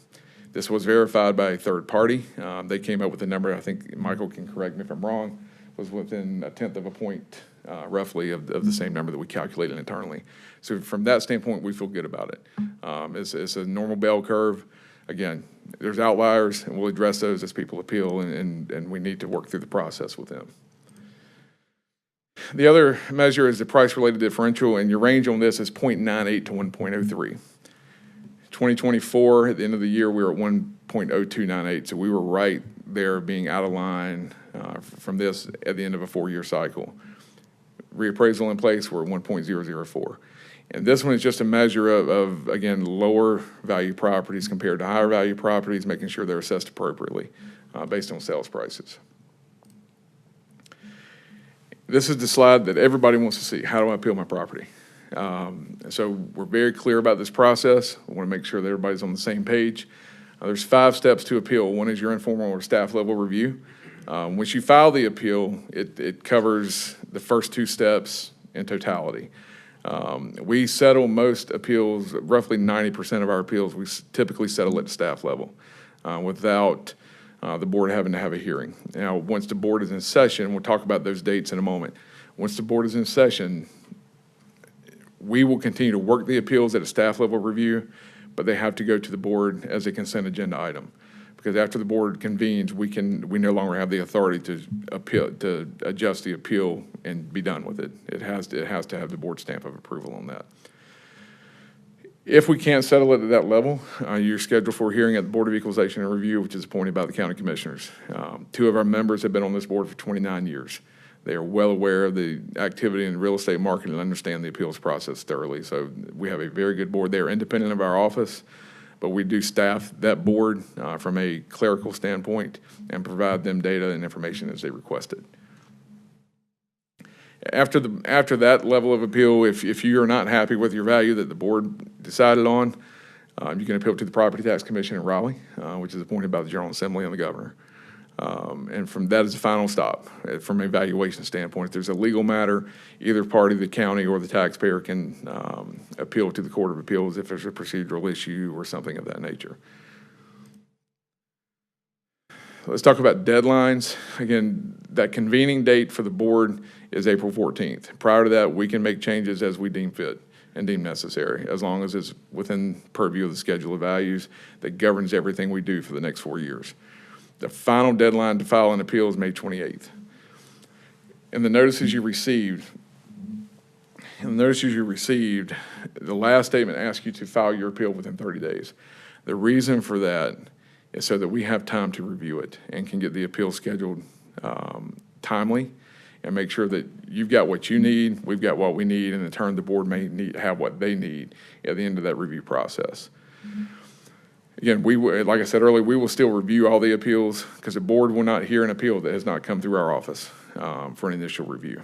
This was verified by a third party. They came up with a number, I think Michael can correct me if I'm wrong, was within a tenth of a point roughly of the same number that we calculated internally. So from that standpoint, we feel good about it. It's a normal bell curve. Again, there's outliers, and we'll address those as people appeal, and we need to work through the process with them. The other measure is the price-related differential, and your range on this is 0.98 to 1.03. 2024, at the end of the year, we were at 1.0298, so we were right there being out of line from this at the end of a 4-year cycle. Reappraisal in place, we're at 1.004. And this one is just a measure of, again, lower value properties compared to higher value properties, making sure they're assessed appropriately based on sales prices. This is the slide that everybody wants to see. How do I appeal my property? So we're very clear about this process. I want to make sure that everybody's on the same page. There's 5 steps to appeal. One is your informal or staff level review. Once you file the appeal, it covers the first 2 steps in totality. We settle most appeals, roughly 90% of our appeals, we typically settle at the staff level without the board having to have a hearing. Now, once the board is in session, we'll talk about those dates in a moment. Once the board is in session, we will continue to work the appeals at a staff level review, but they have to go to the board as a consent agenda item. Because after the board convenes, we no longer have the authority to adjust the appeal and be done with it. It has to have the board stamp of approval on that. If we can't settle it at that level, you're scheduled for a hearing at the Board of Equalization and Review, which is appointed by the county commissioners. 2 of our members have been on this board for 29 years. They are well aware of the activity in the real estate market and understand the appeals process thoroughly. So we have a very good board. They are independent of our office, but we do staff that board from a clerical standpoint and provide them data and information as they request it. After that level of appeal, if you are not happy with your value that the board decided on, you can appeal to the Property Tax Commission in Raleigh, which is appointed by the General Assembly and the governor. And from that is the final stop from a valuation standpoint. If there's a legal matter, either party, the county or the taxpayer, can appeal to the Court of Appeals if there's a procedural issue or something of that nature. Let's talk about deadlines. Again, that convening date for the board is April 14th. Prior to that, we can make changes as we deem fit and deem necessary, as long as it's within purview of the schedule of values that governs everything we do for the next 4 years. The final deadline to file an appeal is May 28th. And the notices you received, the last statement asks you to file your appeal within 30 days. The reason for that is so that we have time to review it and can get the appeal scheduled timely and make sure that you've got what you need, we've got what we need, and in turn the board may have what they need at the end of that review process. Again, like I said earlier, we will still review all the appeals because the board will not hear an appeal that has not come through our office for an initial review.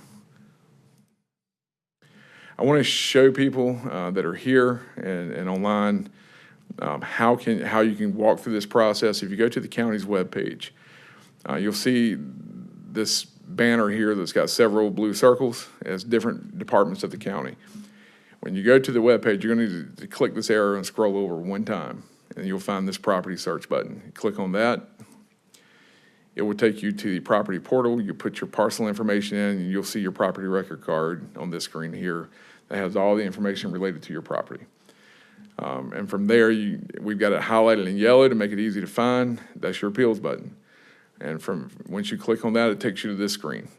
I want to show people that are here and online how you can walk through this process. If you go to the county's webpage, you'll see this banner here that's got several blue circles as different departments of the county. When you go to the webpage, you're going to need to click this arrow and scroll over one time, and you'll find this property search button. Click on that. It will take you to the property portal. You put your parcel information in, and you'll see your property record card on this screen here that has all the information related to your property. And from there, we've got it highlighted in yellow to make it easy to find. That's your appeals button. And once you click on that, it takes you to this screen.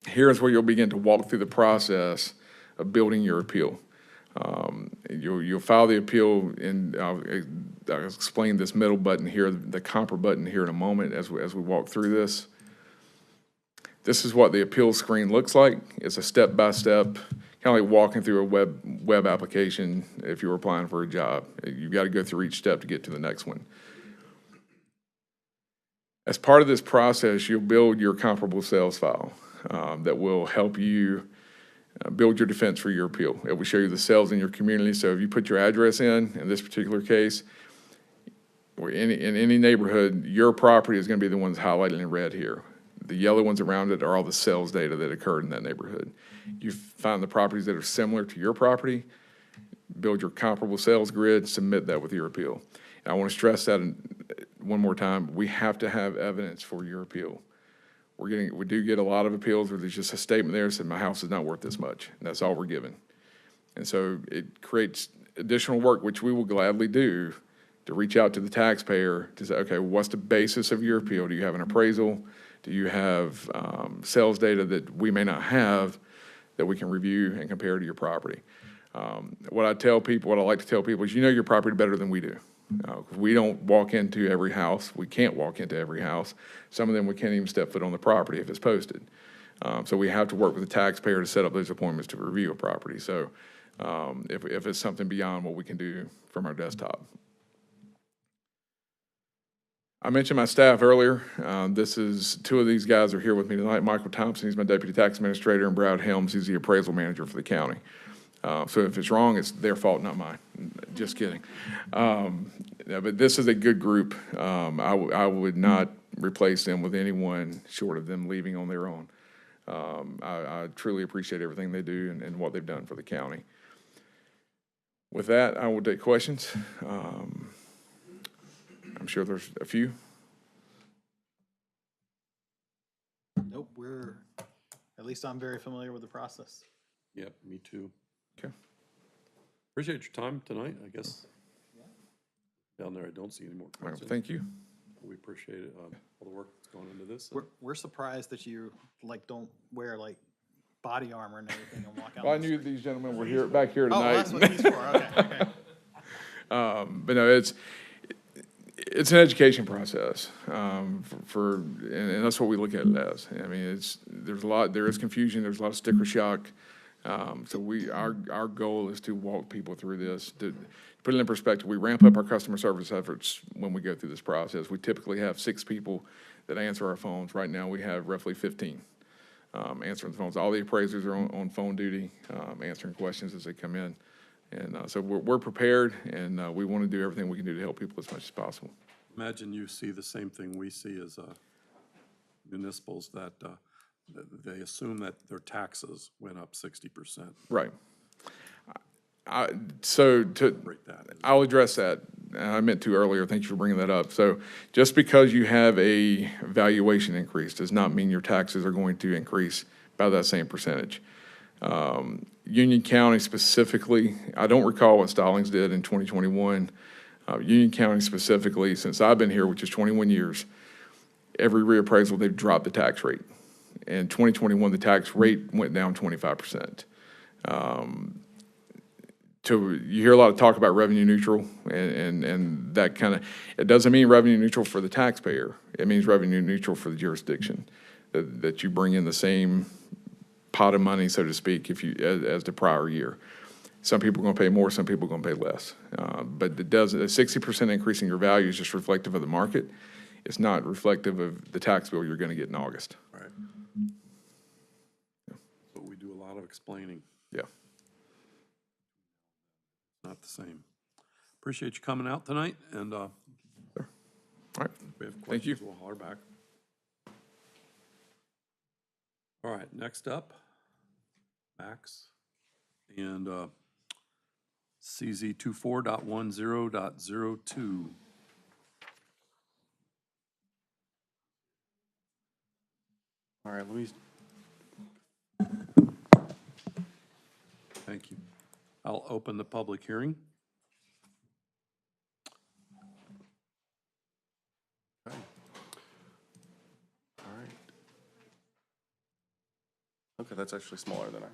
Here's where you'll begin to walk through the process of building your appeal. You'll file the appeal, and I'll explain this middle button here, the compare button here in a moment as we walk through this. This is what the appeal screen looks like. It's a step-by-step, kind of like walking through a web application if you were applying for a job. You've got to go through each step to get to the next one. As part of this process, you'll build your comparable sales file that will help you build your defense for your appeal. It will show you the sales in your community. So if you put your address in this particular case, or in any neighborhood, your property is going to be the ones highlighted in red here. The yellow ones around it are all the sales data that occurred in that neighborhood. You find the properties that are similar to your property, build your comparable sales grid, submit that with your appeal. And I want to stress that one more time, we have to have evidence for your appeal. We do get a lot of appeals where there's just a statement there that said, my house is not worth this much, and that's all we're given. And so it creates additional work, which we will gladly do, to reach out to the taxpayer to say, okay, what's the basis of your appeal? Do you have an appraisal? Do you have sales data that we may not have that we can review and compare to your property? What I like to tell people is, you know your property better than we do. We don't walk into every house. We can't walk into every house. Some of them, we can't even step foot on the property if it's posted. So we have to work with the taxpayer to set up those appointments to review a property. So if it's something beyond what we can do from our desktop. I mentioned my staff earlier. Two of these guys are here with me tonight. Michael Thompson, he's my deputy tax administrator, and Brad Helms, he's the appraisal manager for the county. So if it's wrong, it's their fault, not mine. Just kidding. Yeah, but this is a good group. I would not replace them with anyone short of them leaving on their own. I truly appreciate everything they do and what they've done for the county. With that, I will take questions. I'm sure there's a few. Nope, at least I'm very familiar with the process. Yep, me too. Okay. Appreciate your time tonight, I guess. Down there, I don't see any more Well, questions. thank you. We appreciate it, all the work that's gone into this. We're surprised that you don't wear body armor and everything and walk out. Well, I on the knew street. these gentlemen were here, back here Oh, tonight. that's what he's for, okay. But no, it's an education process, and that's what we look at it as. I mean, there is confusion, there's a lot of sticker shock. So our goal is to walk people through this. To put it in perspective, we ramp up our customer service efforts when we go through this process. We typically have 6 people that answer our phones. Right now, we have roughly 15 answering the phones. All the appraisers are on phone duty, answering questions as they come in. And so we're prepared, and we want to do everything we can do to help people as much as possible. Imagine you see the same thing we see as municipals, that they assume that their taxes went up 60%. Right. I'll address that. I meant to earlier. Thank you for bringing that up. So just because you have a valuation increase does not mean your taxes are going to increase by that same percentage. Union County specifically, I don't recall what Stallings did in 2021. Union County specifically, since I've been here, which is 21 years, every reappraisal, they've dropped the tax rate. In 2021, the tax rate went down 25%. So you hear a lot of talk about revenue neutral, and that kind of, it doesn't mean revenue neutral for the taxpayer. It means revenue neutral for the jurisdiction, that you bring in the same pot of money, so to speak, as the prior year. Some people are going to pay more, some people are going to pay less. But a 60% increase in your value is just reflective of the market. It's not reflective of the tax bill you're going to get in August. Right. But we do a lot of explaining. Yeah. Not the same. Appreciate you coming out tonight, and All right. if we have Thank you. questions, we'll holler back. All right, next up, Max, and CZ 24.10.02. All right, Louise. Thank you. I'll open the public hearing. Okay. All right. Okay, that's actually smaller than can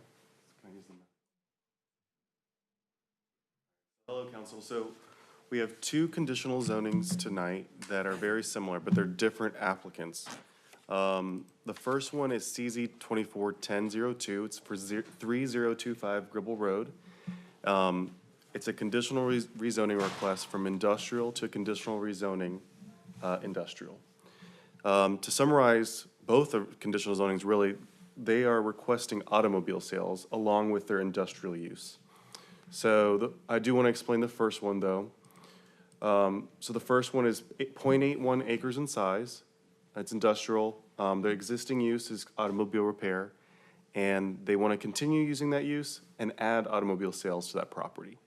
I use them? Hello, council. So we have 2 conditional zonings tonight that are very similar, but they're different applicants. The first one is CZ 24.10.02. It's for 3025 Gribble Road. It's a conditional rezoning request from industrial to conditional rezoning industrial. To summarize, both of conditional zonings, really, they are requesting automobile sales along with their industrial use. So I do want to explain the first one, though. So the first one is 0.81 acres in size. It's industrial. The existing use is automobile repair, and they want to continue using that use and add automobile sales to that property.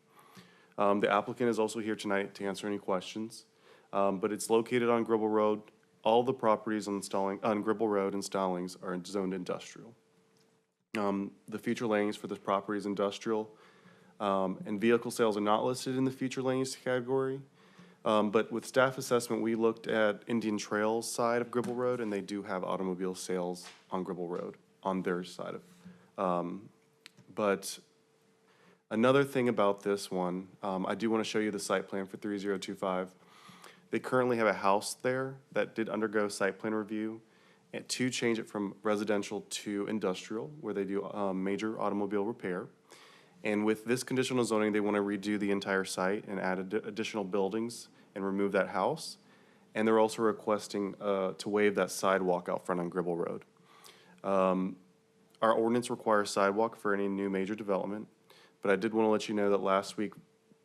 The applicant is also here tonight to answer any questions, but it's located on Gribble Road. All the properties on Gribble Road and Stallings are zoned industrial. The future land use for this property is industrial, and vehicle sales are not listed in the future land use category. But with staff assessment, we looked at Indian Trails side of Gribble Road, and they do have automobile sales on Gribble Road, on their side of. But another thing about this one, I do want to show you the site plan for 3025. They currently have a house there that did undergo site plan review and to change it from residential to industrial, where they do major automobile repair. And with this conditional zoning, they want to redo the entire site and add additional buildings and remove that house. And they're also requesting to waive that sidewalk out front on Gribble Road. Our ordinance requires sidewalk for any new major development, but I did want to let you know that last week,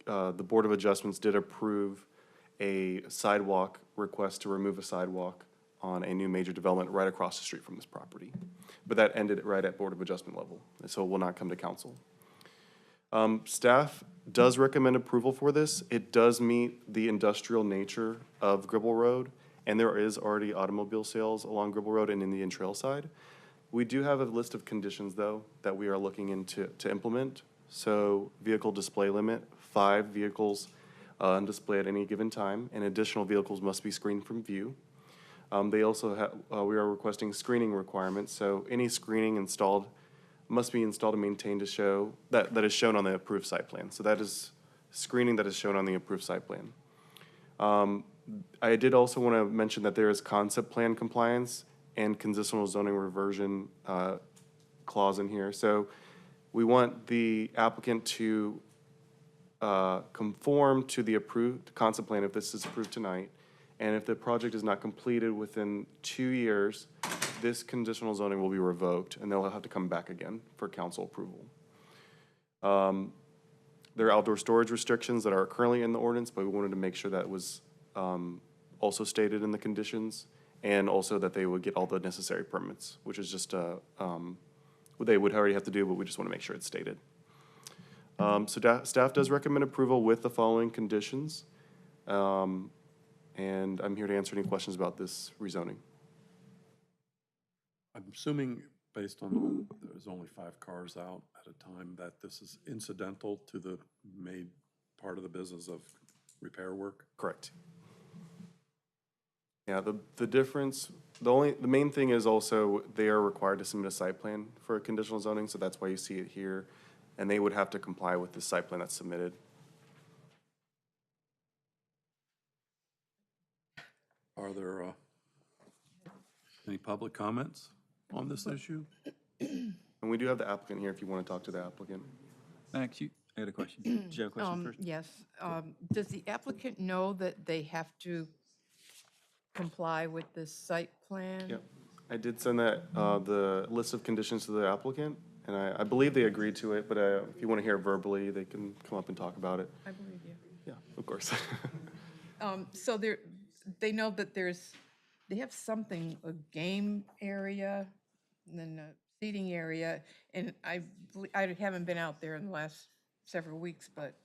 the Board of Adjustments did approve a sidewalk request to remove a sidewalk on a new major development right across the street from this property. But that ended right at Board of Adjustment level, and so it will not come to council. Staff does recommend approval for this. It does meet the industrial nature of Gribble Road, and there is already automobile sales along Gribble Road and Indian Trail side. We do have a list of conditions, though, that we are looking into to implement. So vehicle display limit, 5 vehicles on display at any given time, and additional vehicles must be screened from view. They also have, we are requesting screening requirements, so any screening installed must be installed and maintained to show, that is shown on the approved site plan. So that is screening that is shown on the approved site plan. I did also want to mention that there is concept plan compliance and conditional zoning reversion clause in here. So we want the applicant to conform to the approved concept plan if this is approved tonight. And if the project is not completed within 2 years, this conditional zoning will be revoked, and they'll have to come back again for council approval. There are outdoor storage restrictions that are currently in the ordinance, but we wanted to make sure that was also stated in the conditions, and also that they would get all the necessary permits, which is just what they would already have to do, but we just want to make sure it's stated. So staff does recommend approval with the following conditions. And I'm here to answer any questions about this rezoning. I'm assuming, based on there's only 5 cars out at a time, that this is incidental to the main part of the business of repair work? Correct. Yeah, the difference, the main thing is also they are required to submit a site plan for a conditional zoning, so that's why you see it here. And they would have to comply with the site plan that's submitted. Are there any public comments on this issue? And we do have the applicant here if you want to talk to the applicant. Max, I had a question. Did you have a question first? Yes. Does the applicant know that they have to comply with this site plan? Yep. I did send that, the list of conditions to the applicant, and I believe they agreed to it, but if you want to hear it verbally, they can come up and talk about it. I believe you. Yeah, of course. So they know that they have something, a game area, and then a seating area, and I haven't been out there in the last several weeks, but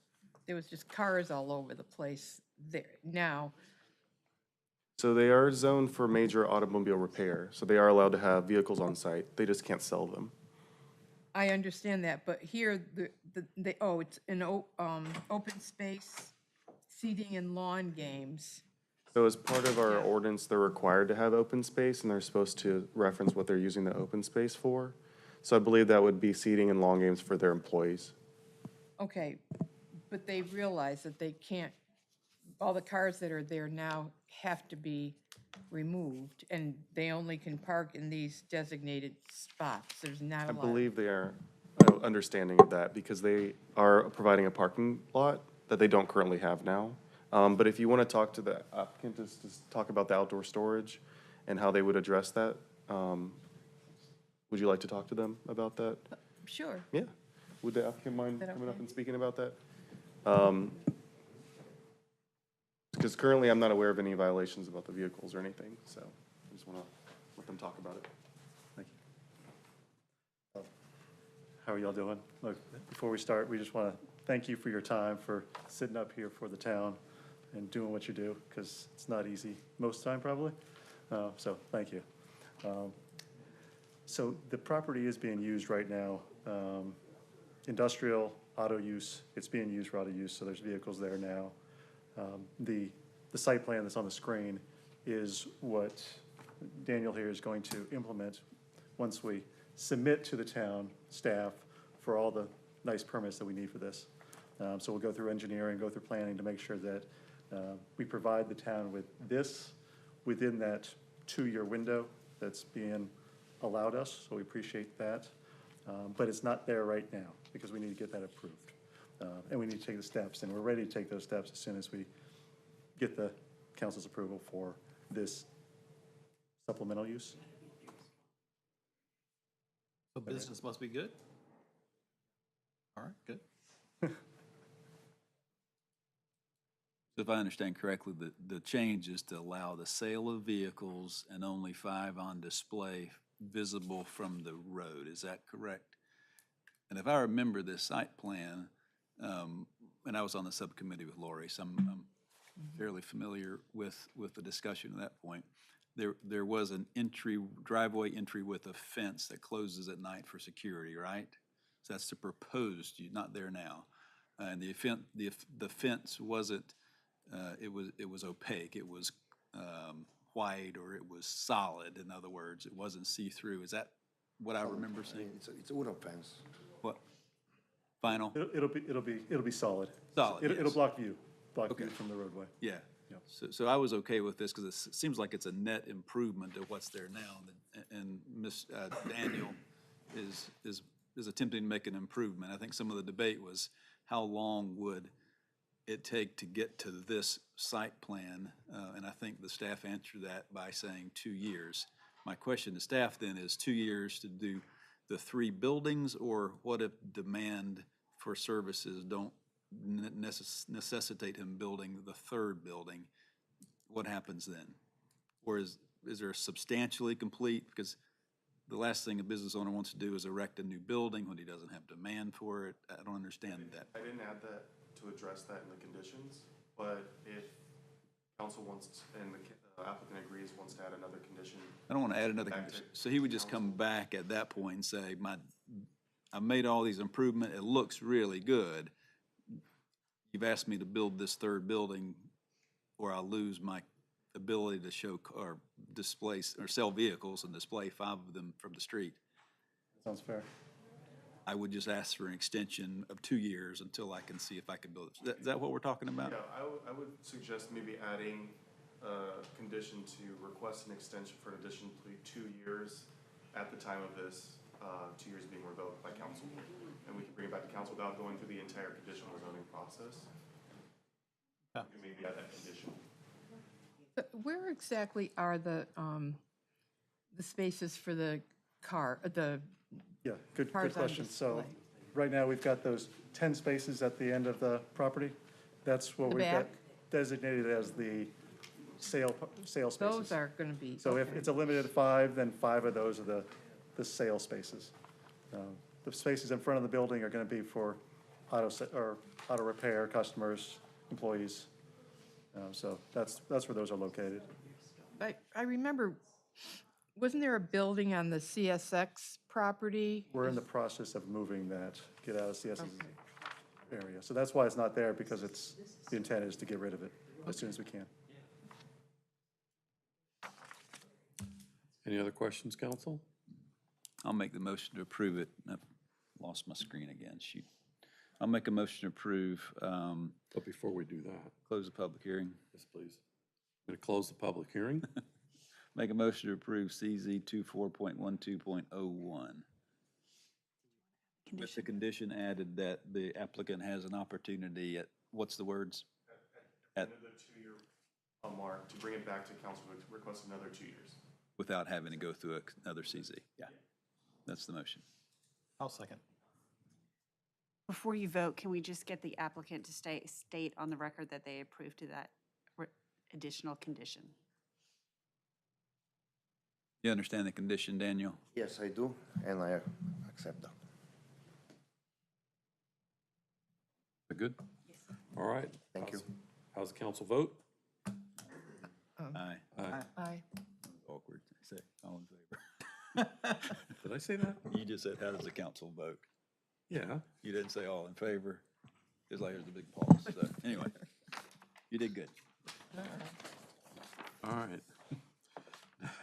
there was just cars all over the place there now. So they are zoned for major automobile repair, so they are allowed to have vehicles on site. They just can't sell them. I understand that, but here, it's an open space, seating and lawn games. So as part of our ordinance, they're required to have open space, and they're supposed to reference what they're using the open space for. So I believe that would be seating and lawn games for their employees. Okay, but they realize that they can't, all the cars that are there now have to be removed, and they only can park in these designated spots. There's not I a lot. believe they are understanding of that because they are providing a parking lot that they don't currently have now. But if you want to talk to the applicant, just talk about the outdoor storage and how they would address that, would you like to talk to them about that? Sure. Yeah. Would the applicant mind that coming up okay? and speaking about that? Because currently I'm not aware of any violations about the vehicles or anything, so I just want to let them talk about it. Thank you. How are y'all doing? Look, before we start, we just want to thank you for your time, for sitting up here for the town and doing what you do, because it's not easy most time probably. So thank you. So the property is being used right now, industrial, auto use. It's being used for auto use, so there's vehicles there now. The site plan that's on the screen is what Daniel here is going to implement once we submit to the town staff for all the nice permits that we need for this. So we'll go through engineering, go through planning to make sure that we provide the town with this within that 2-year window that's being allowed us, so we appreciate that. But it's not there right now, because we need to get that approved. And we need to take the steps, and we're ready to take those steps as soon as we get the council's approval for this supplemental use. So business must be good? All right, good. So if I understand correctly, the change is to allow the sale of vehicles and only 5 on display visible from the road. Is that correct? And if I remember this site plan, and I was on the subcommittee with Lori, so I'm fairly familiar with the discussion at that point. There was an driveway entry with a fence that closes at night for security, right? So that's the proposed, not there now. And the fence wasn't, it was opaque. It was white, or it was solid. In other words, it wasn't see-through. Is that what I remember seeing? It's a wooden fence. What? Final? It'll be solid. Solid, It'll yes. block view Okay. from the roadway. Yeah. Yep. So I was okay with this, because it seems like it's a net improvement to what's there now. And Ms. Daniel is attempting to make an improvement. I think some of the debate was, how long would it take to get to this site plan? And I think the staff answered that by saying 2 years. My question to staff then is 2 years to do the 3 buildings, or what if demand for services don't necessitate him building the 3rd building? What happens then? Or is there substantially complete? Because the last thing a business owner wants to do is erect a new building when he doesn't have demand for it. I don't understand that. I didn't add that to address that in the conditions, but if council wants, and the applicant agrees, wants to add another condition. I don't want to add another Back condition. to So he would just come back at that point and say, I made all these improvements, it looks really good. You've asked me to build this 3rd building, or I'll lose my ability to show or display or sell vehicles and display 5 of them from the street. Sounds fair. I would just ask for an extension of 2 years until I can see if I can build it. Is that what we're talking about? Yeah, I would suggest maybe adding a condition to request an extension for an additional 2 years at the time of this, 2 years being revoked by council. And we can bring it back to council without going through the entire conditional zoning process. Yeah. And maybe add that condition. Where exactly are the spaces for the Yeah, good cars on question. So display? right now, we've got those 10 spaces at the end of the property. That's what The we've got back? designated as the sale spaces. Those are going to be. So if okay. it's a limited 5, then 5 of those are the sale spaces. The spaces in front of the building are going to be for auto repair customers, employees. So that's where those are located. I remember, wasn't there a building on the CSX property? We're in the process of moving that, get out of CS's area. So that's why it's not there, because the intent is to get rid of it as soon as we can. Any other questions, council? I'll make the motion to approve it. I've lost my screen again, shoot. I'll make a motion to approve, But before we do that, close the public hearing. yes, please. I'm going to close the public hearing. Make a motion to approve CZ 24.12.01. With the condition added that the applicant has an opportunity at, what's the words? At, Another 2-year mark to bring it back to council to request another 2 years. without having to go through another CZ. Yeah, that's the motion. I'll second. Before you vote, can we just get the applicant to state on the record that they approve to that additional condition? You understand the condition, Daniel? Yes, I do, and I accept that. that good? All right. Thank you. How's the council vote? Aye. Aye. Awkward. Say, all in favor. Did I say that? You just said, how does the council vote? Yeah. You didn't say all in favor. It's like there's a big pause. So anyway, you did good. All right.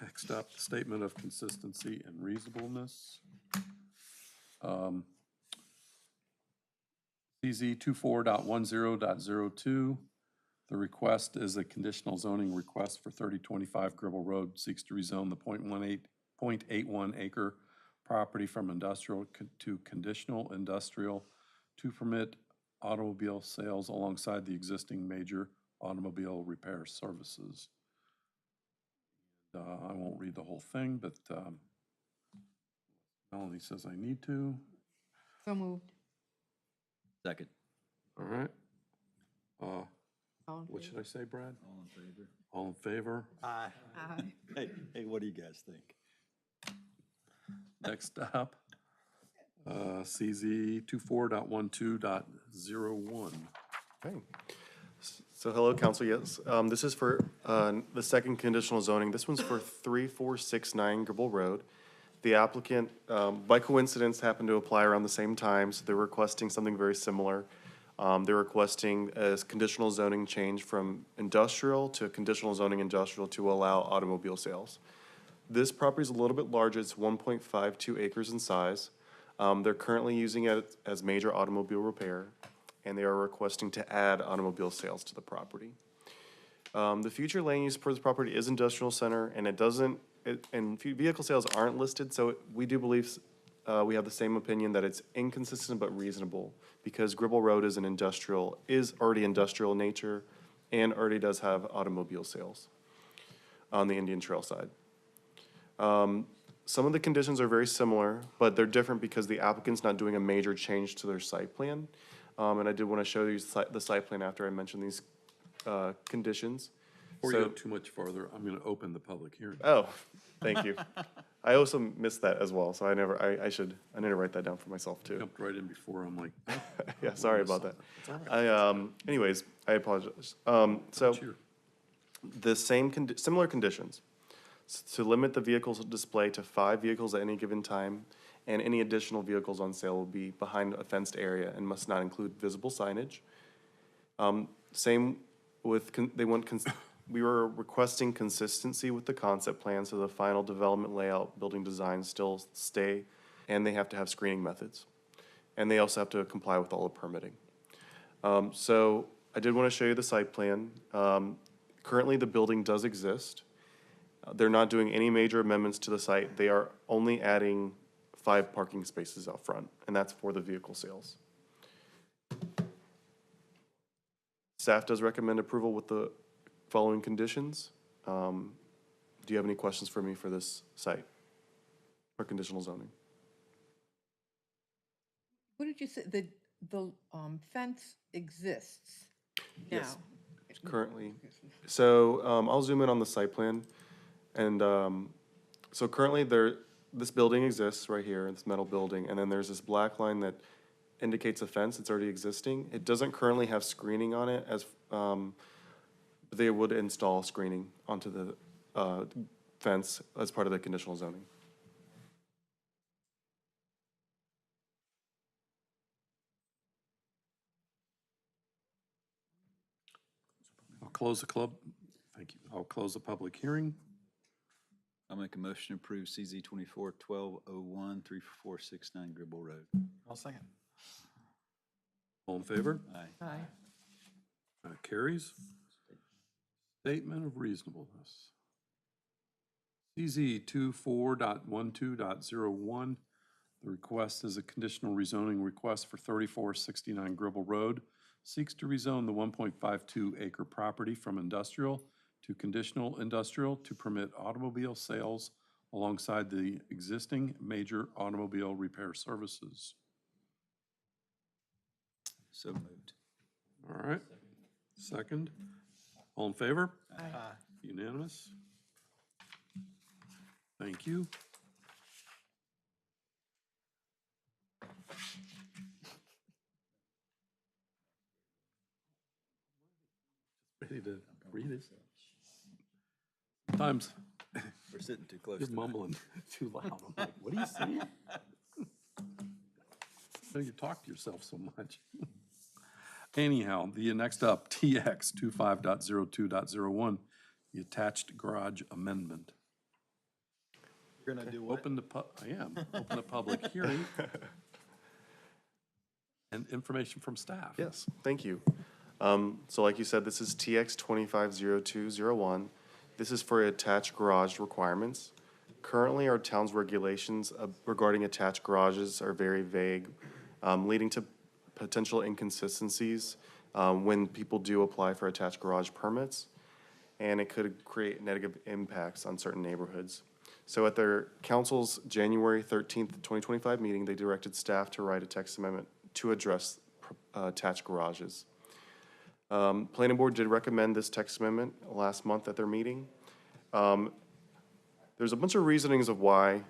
Next up, statement of consistency and reasonableness. CZ 24.10.02. The request is a conditional zoning request for 3025 Gribble Road, seeks to rezone the .81 acre property from industrial to conditional industrial to permit automobile sales alongside the existing major automobile repair services. I won't read the whole thing, but Melanie says I need to. So moved. Second. All right. All in What favor? should I say, Brad? All in favor. All in favor? Aye. Aye. Hey, what do you guys think? Next up, CZ 24.12.01. Okay. So hello, council. Yes, this is for the second conditional zoning. This one's for 3469 Gribble Road. The applicant, by coincidence, happened to apply around the same time, so they're requesting something very similar. They're requesting a conditional zoning change from industrial to conditional zoning industrial to allow automobile sales. This property is a little bit larger. It's 1.52 acres in size. They're currently using it as major automobile repair, and they are requesting to add automobile sales to the property. The future land use for this property is industrial center, and and vehicle sales aren't listed, so we do believe we have the same opinion that it's inconsistent but reasonable, because Gribble Road is already industrial in nature and already does have automobile sales on the Indian Trail side. Some of the conditions are very similar, but they're different because the applicant's not doing a major change to their site plan. And I did want to show you the site plan after I mentioned these conditions. Before you So- go too much farther, I'm going to open the public hearing. Oh, thank you. I also missed that as well, so I need to write that down for myself too. Jumped right in before, I'm like, oh, Yeah, sorry about that. Anyways, I apologize. So cheer. the similar conditions. To limit the vehicles display to 5 vehicles at any given time, and any additional vehicles on sale will be behind a fenced area and must not include visible signage. Same with, we were requesting consistency with the concept plan, so the final development layout, building design still stay, and they have to have screening methods. And they also have to comply with all the permitting. So I did want to show you the site plan. Currently, the building does exist. They're not doing any major amendments to the site. They are only adding 5 parking spaces out front, and that's for the vehicle sales. Staff does recommend approval with the following conditions. Do you have any questions for me for this site or conditional zoning? What did you say, the fence exists now? Yes. Currently. So I'll zoom in on the site plan. And so currently this building exists right here, this metal building, and then there's this black line that indicates a fence that's already existing. It doesn't currently have screening on it, as they would install screening onto the fence as part of the conditional zoning. I'll close the thank you. I'll close the public hearing. I'll make a motion to approve CZ 24-1201, 3469 Gribble Road. I'll second. All in favor? Aye. Aye. Carries. Statement of reasonableness. CZ 24.12.01. The request is a conditional rezoning request for 3469 Gribble Road. Seeks to rezone the 1.52 acre property from industrial to conditional industrial to permit automobile sales alongside the existing major automobile repair services. So moved. All right. Second. All in favor? Aye. Unanimous. Thank you. ready to read it. Sometimes We're sitting too close you're tonight. mumbling too loud. I'm like, what are you saying? So you talk to yourself so much. Anyhow, the next up, TX 25.02.01, the attached garage amendment. You're gonna do what? I am, open a public hearing. And information from staff. Yes, thank you. So like you said, this is TX 250201. This is for attached garage requirements. Currently, our town's regulations regarding attached garages are very vague, leading to potential inconsistencies when people do apply for attached garage permits, and it could create negative impacts on certain neighborhoods. So at their council's January 13th, 2025 meeting, they directed staff to write a text amendment to address attached garages. Planning board did recommend this text amendment last month at their meeting. There's a bunch of reasonings of why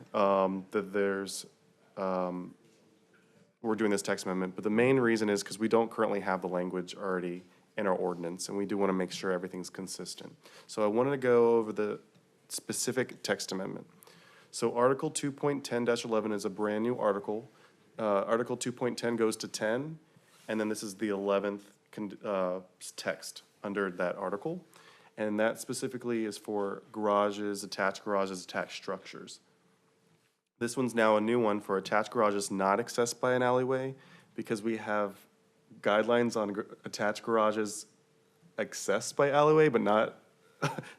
we're doing this text amendment, but the main reason is because we don't currently have the language already in our ordinance, and we do want to make sure everything's consistent. So I wanted to go over the specific text amendment. So Article 2.10-11 is a brand-new article. Article 2.10 goes to 10, and then this is the 11th text under that article. And that specifically is for garages, attached structures. This one's now a new one for attached garages not accessed by an alleyway, because we have guidelines on attached garages accessed by alleyway, but not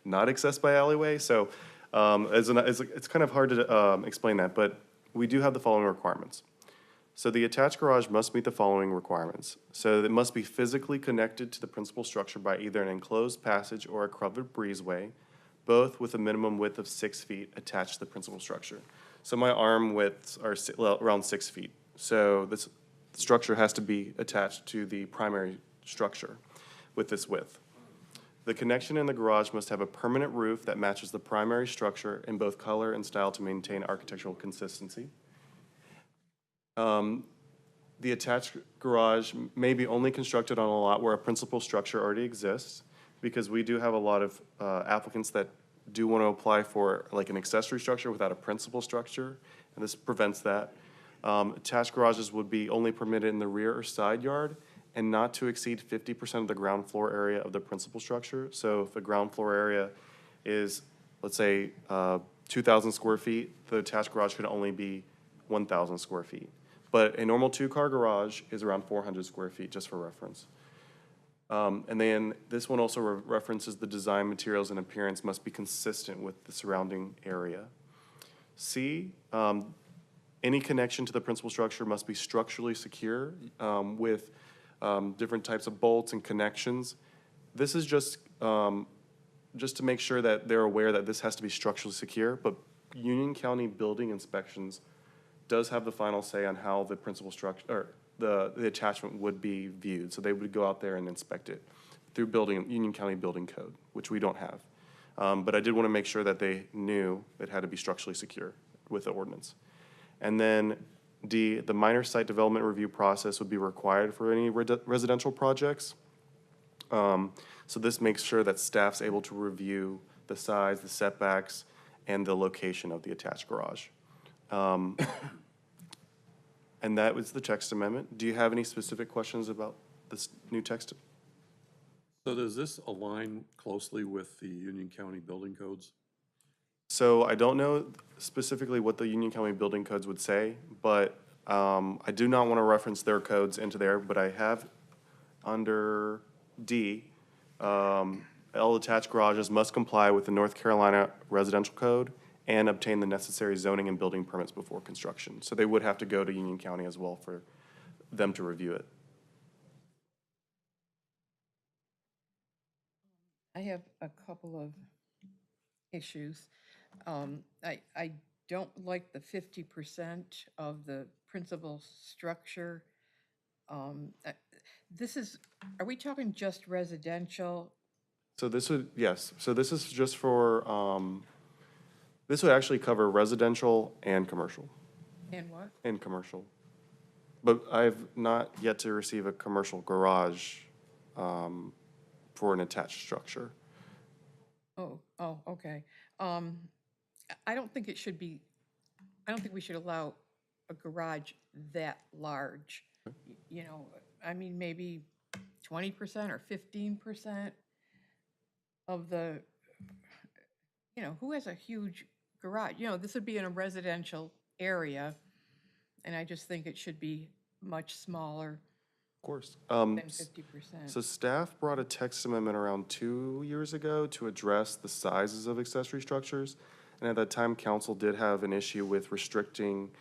accessed by alleyway. So it's kind of hard to explain that, but we do have the following requirements. So the attached garage must meet the following requirements. So it must be physically connected to the principal structure by either an enclosed passage or a covered breezeway, both with a minimum width of 6 feet attached to the principal structure. So my arm widths are around 6 feet. So this structure has to be attached to the primary structure with this width. The connection in the garage must have a permanent roof that matches the primary structure in both color and style to maintain architectural consistency. The attached garage may be only constructed on a lot where a principal structure already exists, because we do have a lot of applicants that do want to apply for like an accessory structure without a principal structure, and this prevents that. Attached garages would be only permitted in the rear or side yard and not to exceed 50% of the ground floor area of the principal structure. So if the ground floor area is, let's say, 2,000 square feet, the attached garage could only be 1,000 square feet. But a normal two-car garage is around 400 square feet, just for reference. And then this one also references the design materials and appearance must be consistent with the surrounding area. C, any connection to the principal structure must be structurally secure with different types of bolts and connections. This is just to make sure that they're aware that this has to be structurally secure, but Union County Building Inspections does have the final say on how the principal structure, or the attachment would be viewed. So they would go out there and inspect it through Union County Building Code, which we don't have. But I did want to make sure that they knew it had to be structurally secure with the ordinance. And then D, the minor site development review process would be required for any residential projects. So this makes sure that staff's able to review the size, the setbacks, and the location of the attached garage. And that was the text amendment. Do you have any specific questions about this new text? So does this align closely with the Union County building codes? So I don't know specifically what the Union County building codes would say, but I do not want to reference their codes into there, but I have under D, all attached garages must comply with the North Carolina Residential Code and obtain the necessary zoning and building permits before construction. So they would have to go to Union County as well for them to review it. I have a couple of issues. I don't like the 50% of the principal structure. This is, are we talking just residential? So this would, yes, so this is just for, this would actually cover residential and commercial. And what? And commercial. But I've not yet to receive a commercial garage for an attached structure. Oh, okay. I don't think it should be, I don't think we should allow a garage that large. You know, I mean, maybe 20% or 15% of the, you know, who has a huge garage? You know, this would be in a residential area, and I just think it should be much smaller Of course. than 50%. So staff brought a text amendment around 2 years ago to address the sizes of accessory structures. And at that time, council did have an issue with restricting,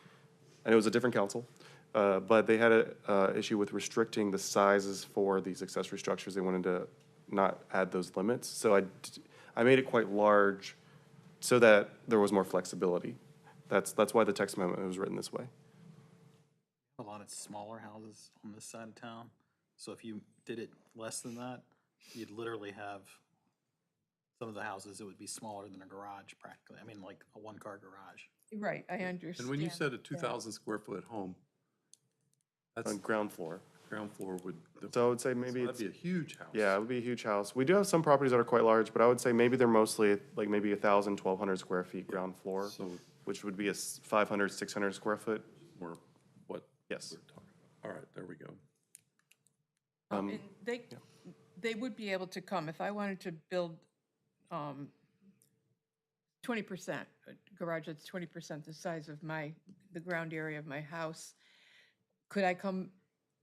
and it was a different council, but they had a issue with restricting the sizes for these accessory structures. They wanted to not add those limits. So I made it quite large so that there was more flexibility. That's why the text amendment was written this way. A lot of smaller houses on this side of town, so if you did it less than that, you'd literally have some of the houses that would be smaller than a garage practically. I mean, like a one-car garage. Right, I understand. And when you said a that. 2,000 square foot home, that's On ground floor. ground floor would. So I would say maybe That'd be a huge house. Yeah, it would be a huge house. We do have some properties that are quite large, but I would say maybe they're mostly like maybe 1,000, 1,200 square feet ground floor, So, which would be a 500, 600 square foot. more what Yes. we're talking about. All right, there we go. And they would be able to come, if I wanted to build 20%, a garage that's 20% the size of the ground area of my house, could I come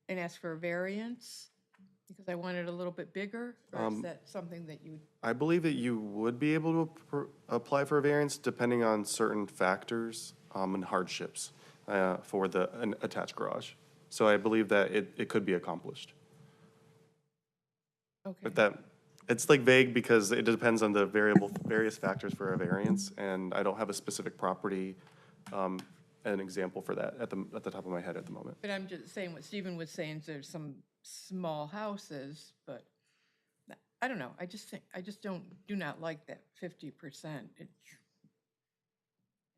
and ask for a variance? Because I want it a little bit bigger, or is that something that you, I believe that you would be able to apply for a variance depending on certain factors and hardships for an attached garage. So I believe that it could be accomplished. okay. But it's like vague because it depends on the various factors for a variance, and I don't have a specific property, an example for that at the top of my head at the moment. But I'm just saying what Stephen was saying, is there's some small houses, but I don't know, I just do not like that 50%.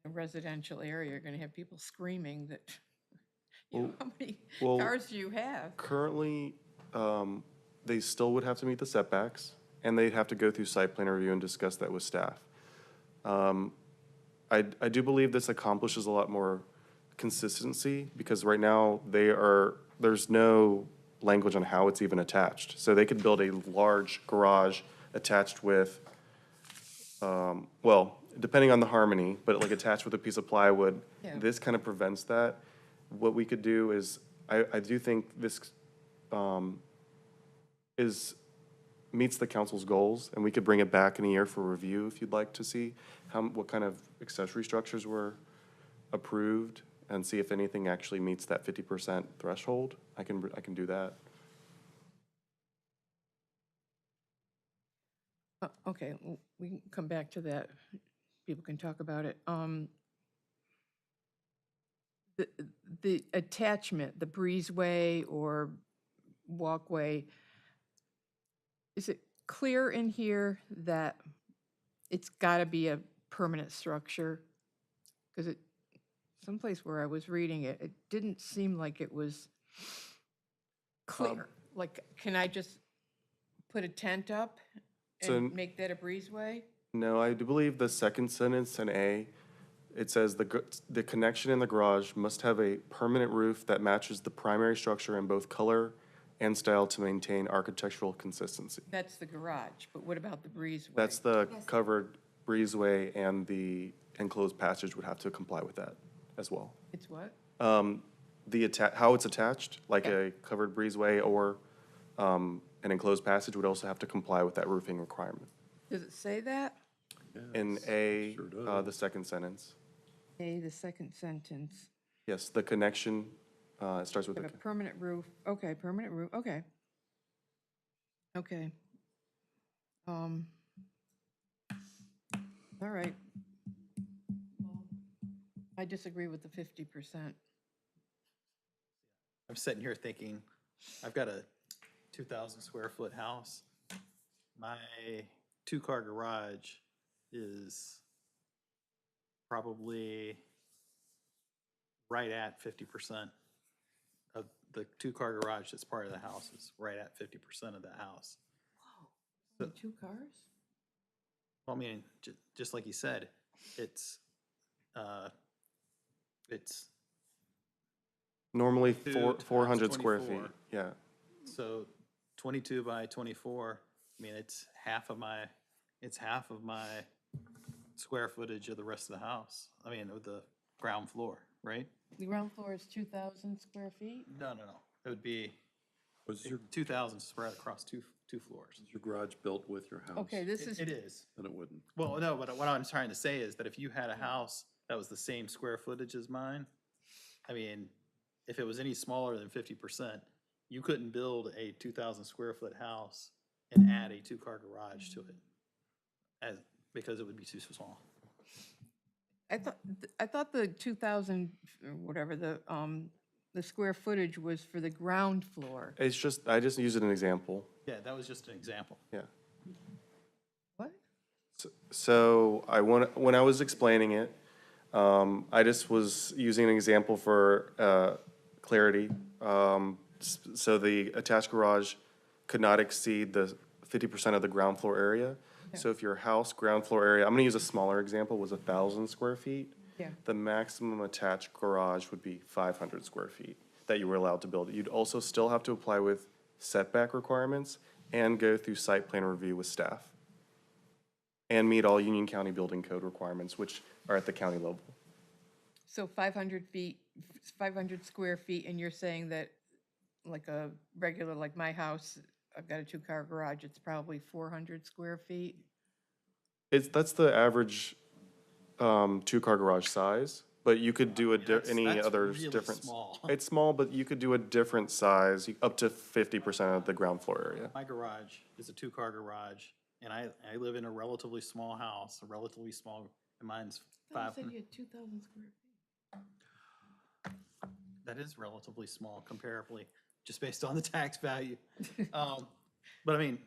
A residential area, you're gonna have people screaming that, you know, how many well, cars do you have? Currently, they still would have to meet the setbacks, and they'd have to go through site plan review and discuss that with staff. I do believe this accomplishes a lot more consistency, because right now, there's no language on how it's even attached. So they could build a large garage attached with, well, depending on the harmony, but like attached with a piece of plywood. Yeah. This kind of prevents that. What we could do is, I do think this meets the council's goals, and we could bring it back in a year for review if you'd like to see what kind of accessory structures were approved, and see if anything actually meets that 50% threshold. I can do that. Okay, we can come back to that. People can talk about it. The attachment, the breezeway or walkway, is it clear in here that it's got to be a permanent structure? Because someplace where I was reading it, it didn't seem like it was clear. Like, can I just put a tent up So- and make that a breezeway? No, I do believe the second sentence in A, it says the connection in the garage must have a permanent roof that matches the primary structure in both color and style to maintain architectural consistency. That's the garage, but what about the breezeway? That's the covered breezeway, and the enclosed passage would have to comply with that as well. It's what? How it's attached, like Yeah. a covered breezeway or an enclosed passage, would also have to comply with that roofing requirement. Does it say that? In Yes, A, sure does. the second sentence, A, the second sentence. yes, the connection, it starts with Have the, a permanent roof, okay, permanent roof, okay. Okay. All right. I disagree with the 50%. I'm sitting here thinking, I've got a 2,000 square foot house. My two-car garage is probably right at 50% of the two-car garage that's part of the house is right at 50% of the house. 2 cars? Well, I mean, just like you said, it's, it's, Normally Two times 400 square 24. feet, yeah. so 22 by 24, I mean, it's half of my square footage of the rest of the house. I mean, of the ground floor, right? The ground floor is 2,000 square feet? No. It would be Was your, 2,000 spread across two floors. your garage built with your house? Okay, this is, It is. Then it wouldn't. Well, no, but what I'm trying to say is that if you had a house that was the same square footage as mine, I mean, if it was any smaller than 50%, you couldn't build a 2,000 square foot house and add a 2-car garage to it, because it would be too small. I thought the 2,000, or whatever, the square footage was for the ground floor. It's just, I just use it as an example, Yeah, that was just an example. yeah. What? So when I was explaining it, I just was using an example for clarity. So the attached garage could not exceed the 50% of the ground floor area. So if your house ground floor area, I'm gonna use a smaller example, was 1,000 square feet, Yeah. the maximum attached garage would be 500 square feet that you were allowed to build. You'd also still have to apply with setback requirements and go through site plan review with staff. And meet all Union County Building Code requirements, which are at the county level. So 500 feet, 500 square feet, and you're saying that like a regular, like my house, I've got a 2-car garage, it's probably 400 square feet? That's the average 2-car garage size, but you could do any That's other really different. small. It's small, but you could do a different size, up to 50% of the ground floor area. My garage is a 2-car garage, and I live in a relatively small house, and mine's I thought you said 500. you had 2,000 square feet. That is relatively small comparably, just based on the tax value. But I mean,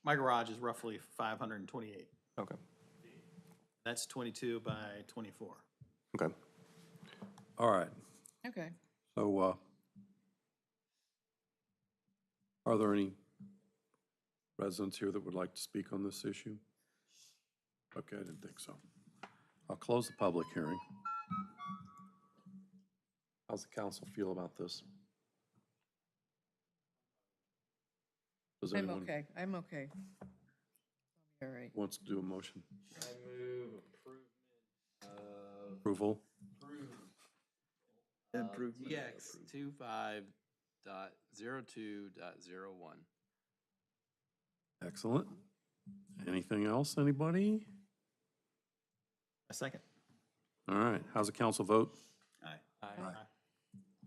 my garage is roughly 528. Okay, That's 22 by 24. okay. All right, Okay. so, are there any residents here that would like to speak on this issue? Okay, I didn't think so. I'll close the public hearing. How's the council feel about this? Does I'm anyone okay, I'm okay. All right. wants to do a motion? I move improvement of Approval? TX 25.02.01. Excellent. Anything else, anybody? A second. All right, how's the council vote? Aye.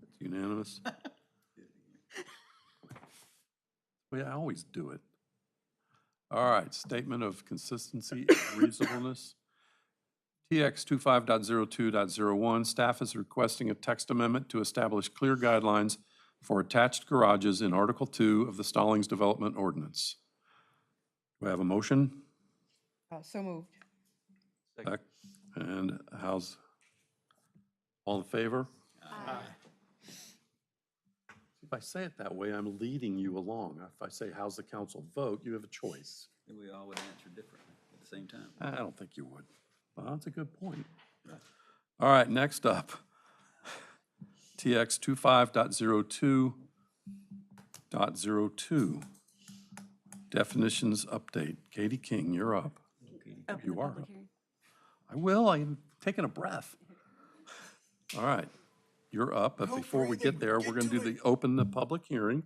It's unanimous. Well, I always do it. All right, statement of consistency and reasonableness. TX 25.02.01, staff is requesting a text amendment to establish clear guidelines for attached garages in Article 2 of the Stallings Development Ordinance. Do we have a motion? So moved. And how's, all in favor? Aye. If I say it that way, I'm leading you along. If I say, how's the council vote, you have a choice. And we all would answer differently at the same time. I don't think you would. Well, that's a good point. All right, next up. TX 25.02.02. Definitions update. Katie King, you're up. Open You the are public up. hearing. I will, I'm taking a breath. All right, you're up, but before we get there, we're gonna do open the public hearing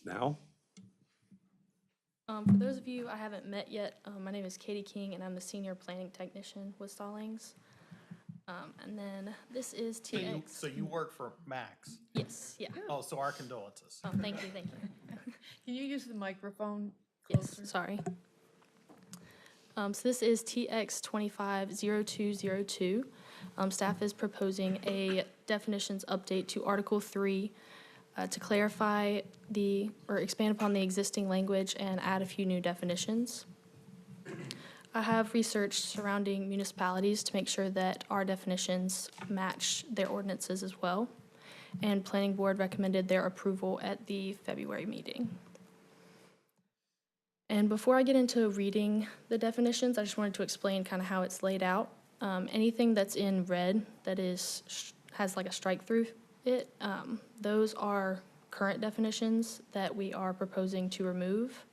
now. For those of you I haven't met yet, my name is Katie King, and I'm the senior planning technician with Stallings. And then this is TX. So you work for Max? Yes, yeah. Oh, so our condolences. Oh, thank you, thank you. Can you use the microphone Yes, closer? sorry. So this is TX 25.02.02. Staff is proposing a definitions update to Article 3 to clarify or expand upon the existing language and add a few new definitions. I have researched surrounding municipalities to make sure that our definitions match their ordinances as well. And Planning Board recommended their approval at the February meeting. And before I get into reading the definitions, I just wanted to explain kind of how it's laid out. Anything that's in red that has like a strike through it, those are current definitions that we are proposing to remove.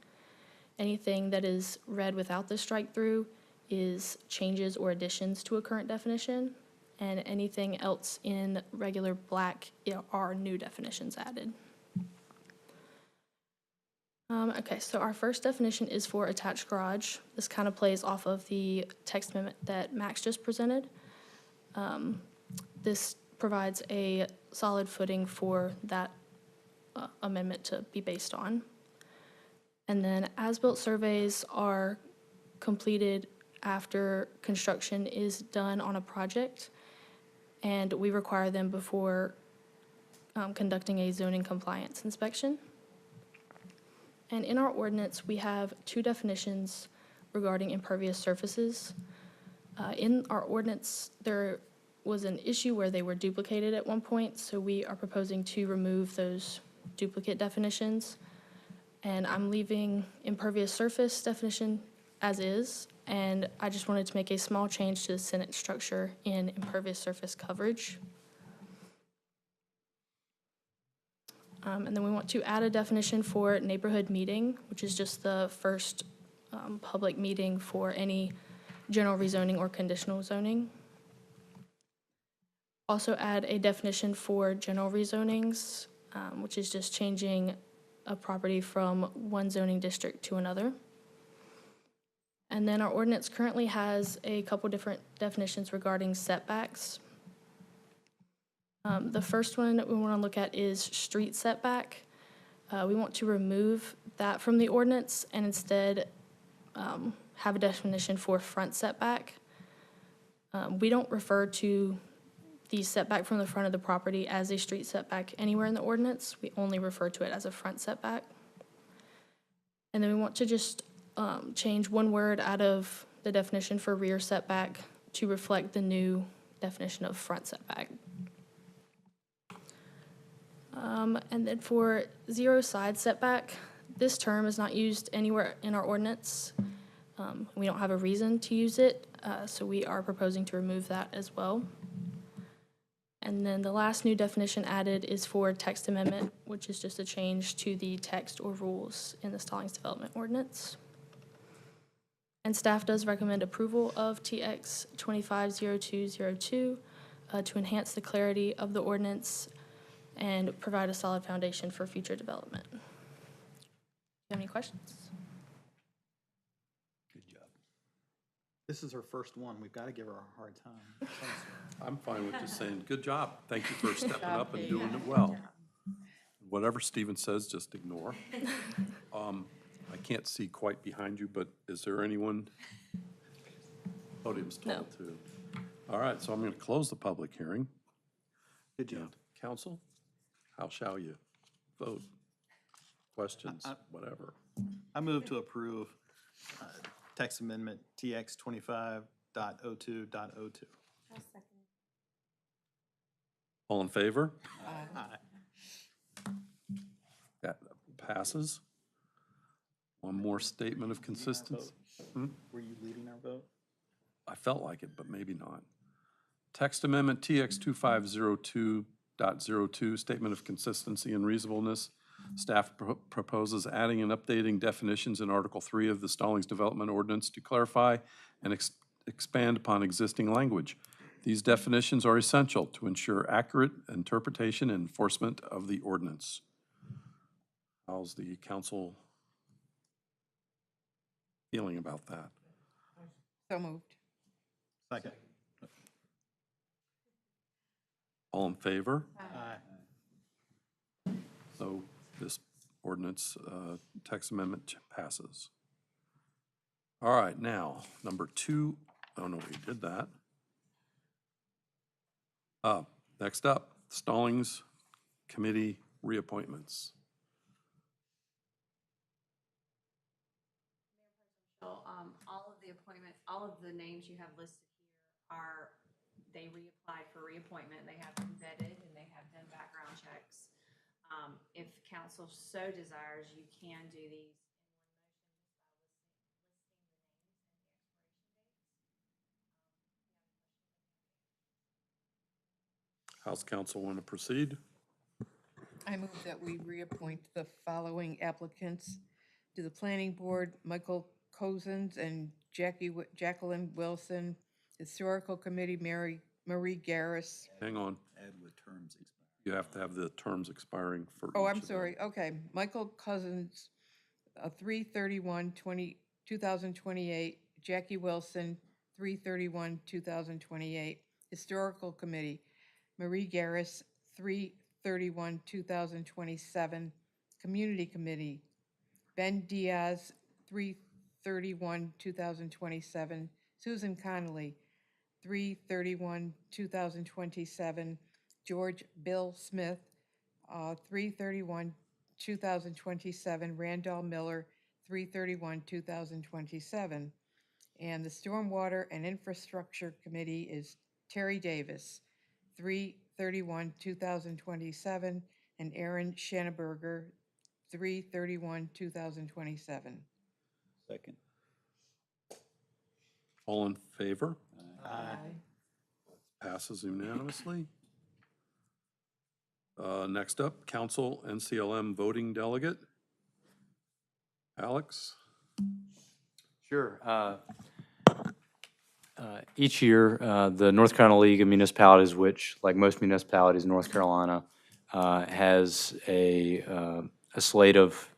Anything that is red without the strike through is changes or additions to a current definition. And anything else in regular black are new definitions added. Okay, so our first definition is for attached garage. This kind of plays off of the text amendment that Max just presented. This provides a solid footing for that amendment to be based on. And then as-built surveys are completed after construction is done on a project, and we require them before conducting a zoning compliance inspection. And in our ordinance, we have two definitions regarding impervious surfaces. In our ordinance, there was an issue where they were duplicated at one point, so we are proposing to remove those duplicate definitions. And I'm leaving impervious surface definition as is, and I just wanted to make a small change to the sentence structure in impervious surface coverage. And then we want to add a definition for neighborhood meeting, which is just the first public meeting for any general rezoning or conditional zoning. Also add a definition for general rezonings, which is just changing a property from one zoning district to another. And then our ordinance currently has a couple different definitions regarding setbacks. The first one that we want to look at is street setback. We want to remove that from the ordinance and instead have a definition for front setback. We don't refer to the setback from the front of the property as a street setback anywhere in the ordinance. We only refer to it as a front setback. And then we want to just change one word out of the definition for rear setback to reflect the new definition of front setback. And then for zero side setback, this term is not used anywhere in our ordinance. We don't have a reason to use it, so we are proposing to remove that as well. And then the last new definition added is for text amendment, which is just a change to the text or rules in the Stallings Development Ordinance. And staff does recommend approval of TX 250202 to enhance the clarity of the ordinance and provide a solid foundation for future development. Do you have any questions? Good job. This is her first one. We've got to give her a hard time. I'm fine with just saying, good job. Thank you for stepping up and doing it well. Whatever Steven says, just ignore. I can't see quite behind you, but is there anyone? Podium's tall No. too. All right, so I'm going to close the public hearing. Good job. Council, how shall you vote? Questions, whatever. I move to approve text amendment TX 25.02.02. All in favor? Aye. That passes. One more statement of consistency. Were you leading our vote? I felt like it, but maybe not. Text amendment TX 2502.02, statement of consistency and reasonableness. Staff proposes adding and updating definitions in Article 3 of the Stallings Development Ordinance to clarify and expand upon existing language. These definitions are essential to ensure accurate interpretation and enforcement of the ordinance. How's the council feeling about that? So moved. Second. All in favor? Aye. So this ordinance, text amendment passes. All right, now, number 2, oh no, we did that. Next up, Stallings Committee reappointments. All of the names you have listed here they reapplied for reappointment. They have been vetted and they have done background checks. If council so desires, you can do these in one motion House Counsel want to proceed? I move that we reappoint the following applicants to the planning board: Michael Cozens and Jacqueline Wilson. Historical Committee, Marie Garris. Hang on. Add with terms expired. You have to have the terms expiring for Oh, each I'm of them. sorry, okay. Michael Cousins, 3/31/2028. Jackie Wilson, 3/31/2028. Historical Committee, Marie Garris, 3/31/2027. Community Committee, Ben Diaz, 3/31/2027. Susan Connolly, 3/31/2027. George Bill Smith, 3/31/2027. Randall Miller, 3/31/2027. And the Stormwater and Infrastructure Committee is Terry Davis, 3/31/2027. And Aaron Schanneberger, 3/31/2027. Second. All in favor? Aye. Passes unanimously. Next up, Council NCLM Voting Delegate. Alex? Sure. Each year, the North Carolina League of Municipalities, which, like most municipalities in North Carolina, has a slate of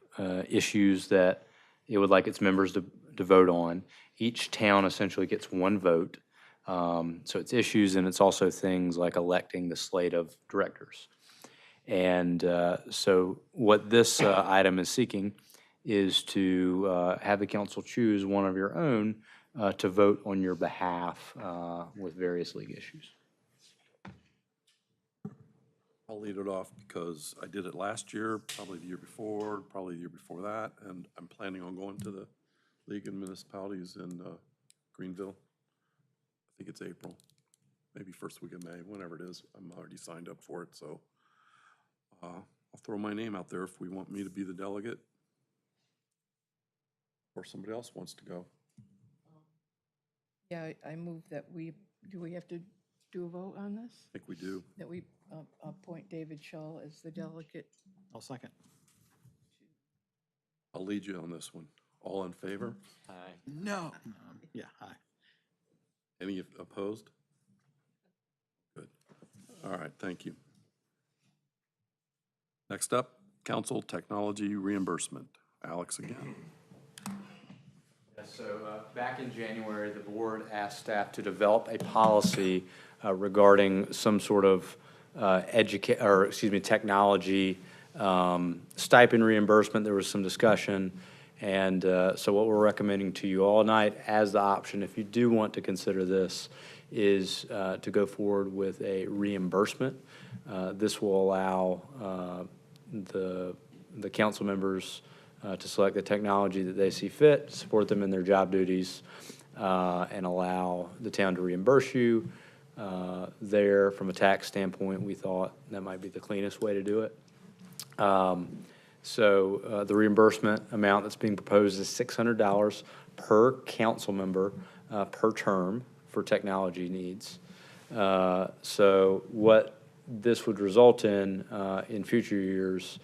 issues that it would like its members to vote on. Each town essentially gets one vote. So it's issues, and it's also things like electing the slate of directors. And so what this item is seeking is to have the council choose one of your own to vote on your behalf with various league issues. I'll lead it off because I did it last year, probably the year before, probably the year before that, and I'm planning on going to the League of Municipalities in Greenville. I think it's April, maybe first week of May, whenever it is. I'm already signed up for it, so I'll throw my name out there if we want me to be the delegate or somebody else wants to go. Yeah, I move that do we have to do a vote on this? I think we do. That we appoint David Shull as the delegate? I'll second. I'll lead you on this one. All in favor? Aye. No. Yeah, aye. Any opposed? Good. All right, thank you. Next up, Council Technology Reimbursement. Alex again. So back in January, the board asked staff to develop a policy regarding some sort of technology stipend reimbursement. There was some discussion. And so what we're recommending to you all night as the option, if you do want to consider this, is to go forward with a reimbursement. This will allow the council members to select the technology that they see fit, support them in their job duties, and allow the town to reimburse you. There, from a tax standpoint, we thought that might be the cleanest way to do it. So the reimbursement amount that's being proposed is $600 per council member per term for technology needs. So what this would result in future years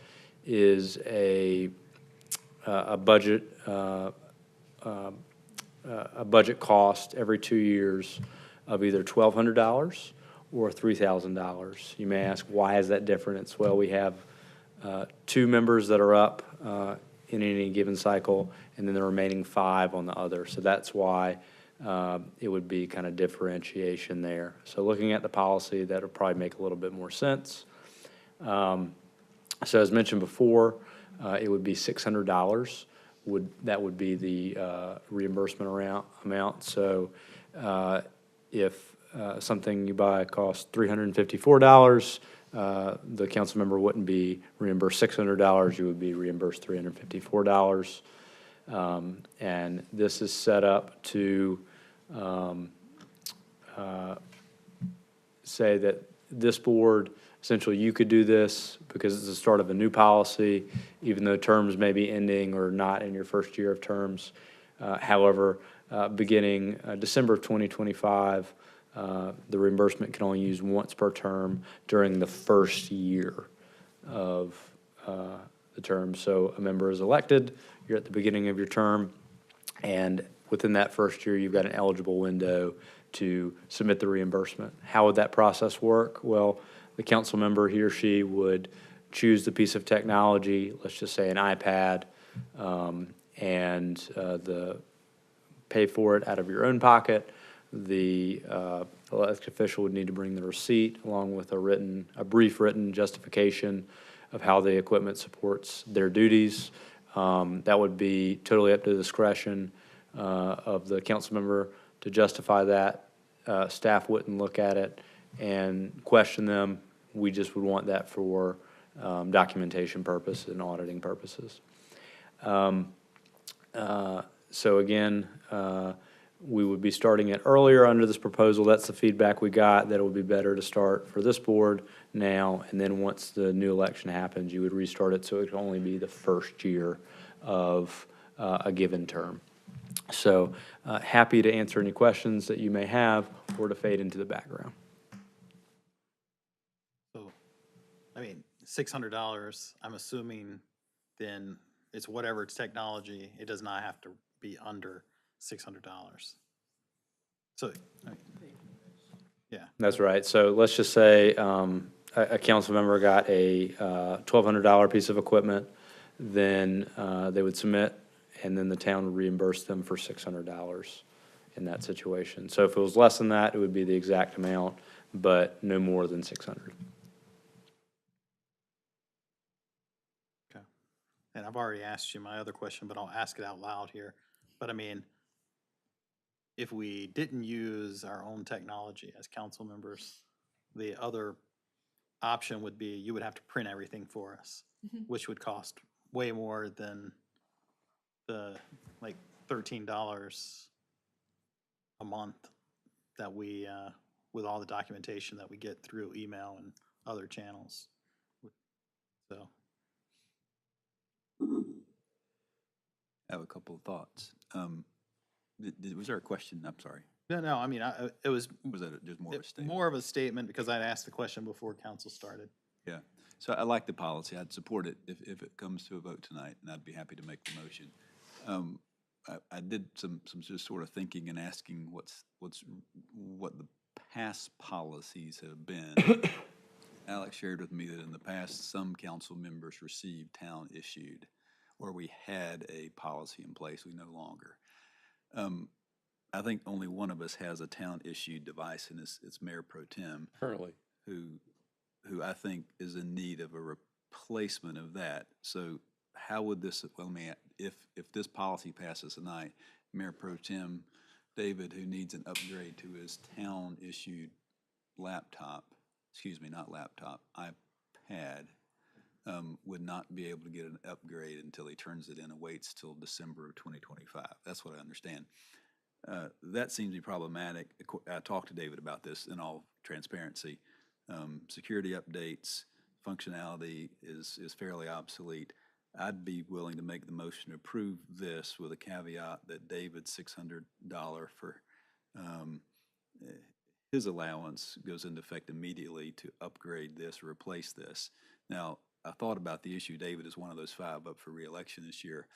is a budget cost every 2 years of either $1,200 or $3,000. You may ask, why is that different? It's, well, we have 2 members that are up in any given cycle, and then the remaining 5 on the other. So that's why it would be kind of differentiation there. So looking at the policy, that would probably make a little bit more sense. So as mentioned before, it would be $600. That would be the reimbursement amount. So if something you buy costs $354, the council member wouldn't be reimbursed $600, you would be reimbursed $354. And this is set up to say that this board, essentially you could do this because it's the start of a new policy, even though terms may be ending or not in your first year of terms. However, beginning December of 2025, the reimbursement can only use once per term during the first year of the term. So a member is elected, you're at the beginning of your term, and within that first year, you've got an eligible window to submit the reimbursement. How would that process work? Well, the council member, he or she, would choose the piece of technology, let's just say an iPad, and pay for it out of your own pocket. The elected official would need to bring the receipt along with a brief written justification of how the equipment supports their duties. That would be totally up to the discretion of the council member to justify that. Staff wouldn't look at it and question them. We just would want that for documentation purposes and auditing purposes. So again, we would be starting it earlier under this proposal. That's the feedback we got, that it would be better to start for this board now, and then once the new election happens, you would restart it, so it would only be the first year of a given term. So happy to answer any questions that you may have or to fade into the background. So, I mean, $600, I'm assuming then it's whatever it's technology, it does not have to be under $600. So, I mean, yeah. That's right. So let's just say a council member got a $1,200 piece of equipment, then they would submit, and then the town would reimburse them for $600 in that situation. So if it was less than that, it would be the exact amount, but no more than $600. Okay. And I've already asked you my other question, but I'll ask it out loud here. But I mean, if we didn't use our own technology as council members, the other option would be you would have to print everything for us, which would cost way more than the like $13 a month that we, with all the documentation that we get through email and other channels. So, I have a couple of thoughts. Was there a question? I'm sorry. no, I mean, it was Was that just more of a statement? more of a statement because I'd asked the question before council started. Yeah. So I like the policy. I'd support it if it comes to a vote tonight, and I'd be happy to make the motion. I did some just sort of thinking and asking what the past policies have been. Alex shared with me that in the past, some council members received town-issued, or we had a policy in place, we no longer. I think only one of us has a town-issued device, and it's Mayor Pro Tem, Currently. who I think is in need of a replacement of that. So how would this, well, if this policy passes tonight, Mayor Pro Tem David, who needs an upgrade to his town-issued laptop, not laptop, iPad, would not be able to get an upgrade until he turns it in and waits till December of 2025. That's what I understand. That seems to be problematic. I talked to David about this in all transparency. Security updates, functionality is fairly obsolete. I'd be willing to make the motion to approve this with a caveat that David's $600 for his allowance goes into effect immediately to upgrade this or replace this. Now, I thought about the issue. David is one of those 5 up for reelection this year.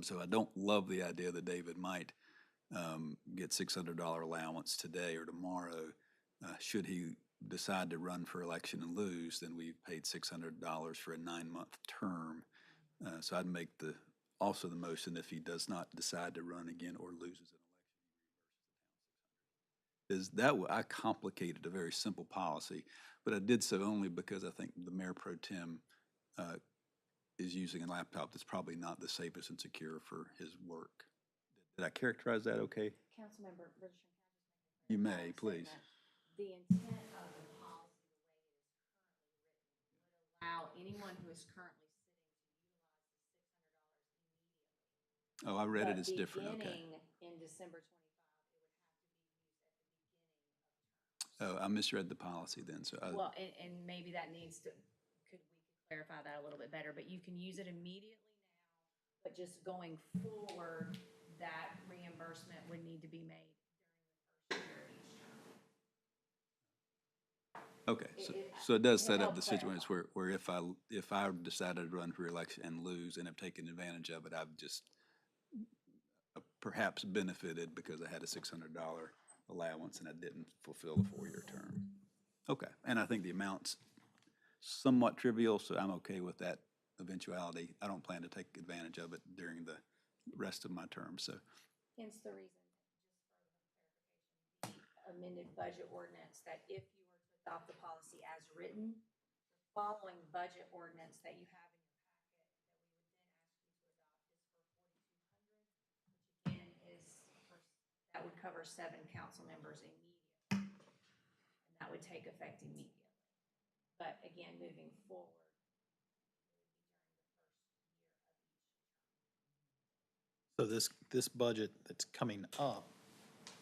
So I don't love the idea that David might get $600 allowance today or tomorrow. Should he decide to run for election and lose, then we've paid $600 for a 9-month term. So I'd make also the motion if he does not decide to run again or loses an election. I complicated a very simple policy, but I did so only because I think the Mayor Pro Tem is using a laptop that's probably not the safest and secure for his work. Did I characterize that okay? Councilmember Richardson. You may, please. The intent of the policy, the way it is currently written, would allow anyone who is currently sitting to utilize the $600 immediately. Oh, I read it as different, okay. Beginning in December 25, it would have to be used at the beginning of. Oh, I misread the policy then, so Well, and maybe that needs to, we could clarify that a little bit better, but you can use it immediately now, but just going forward, that reimbursement would need to be made during the first year of each term. Okay, so it does set up the situation where if I decided to run for election and lose and have taken advantage of it, I've just perhaps benefited because I had a $600 allowance and I didn't fulfill the 4-year term. Okay, and I think the amount's somewhat trivial, so I'm okay with that eventuality. I don't plan to take advantage of it during the rest of my term, so. Hence the reason, just for clarification, the amended budget ordinance, that if you were to adopt the policy as written, the following budget ordinance that you have in your packet, that we would then ask you to adopt is for 4,200, which again is, that would cover 7 council members immediately. And that would take effect immediately. But again, moving forward, So this budget that's coming up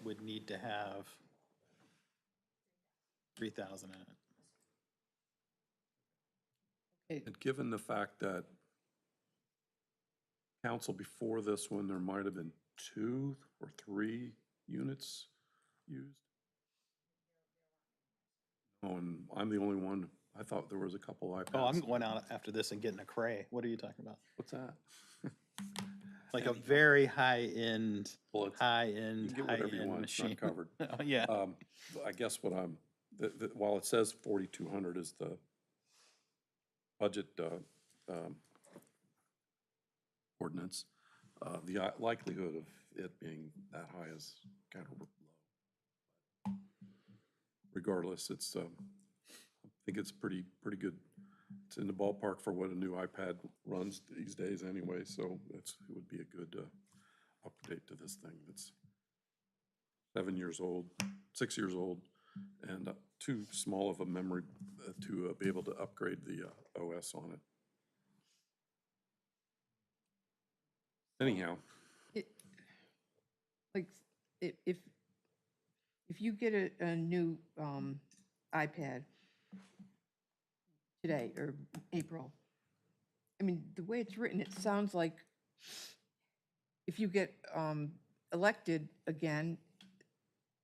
would need to have 3,000 in it. And given the fact that council before this one, there might have been 2 or 3 units used. Oh, and I'm the only one, I thought there was a couple iPads. Oh, I'm going out after this and getting a Cray. What are you talking about? What's that? Like a very high-end, Well, it's- high-end, You can get whatever you high-end want, it's machine. not covered. Oh, yeah. I guess what I'm, while it says 4,200 is the budget ordinance, the likelihood of it being that high is kind of low. Regardless, it's, I think it's pretty good. It's in the ballpark for what a new iPad runs these days anyway, so it would be a good update to this thing that's 7 years old, 6 years old, and too small of a memory to be able to upgrade the OS on it. Anyhow, Like, if you get a new iPad today or April, I mean, the way it's written, it sounds like if you get elected again,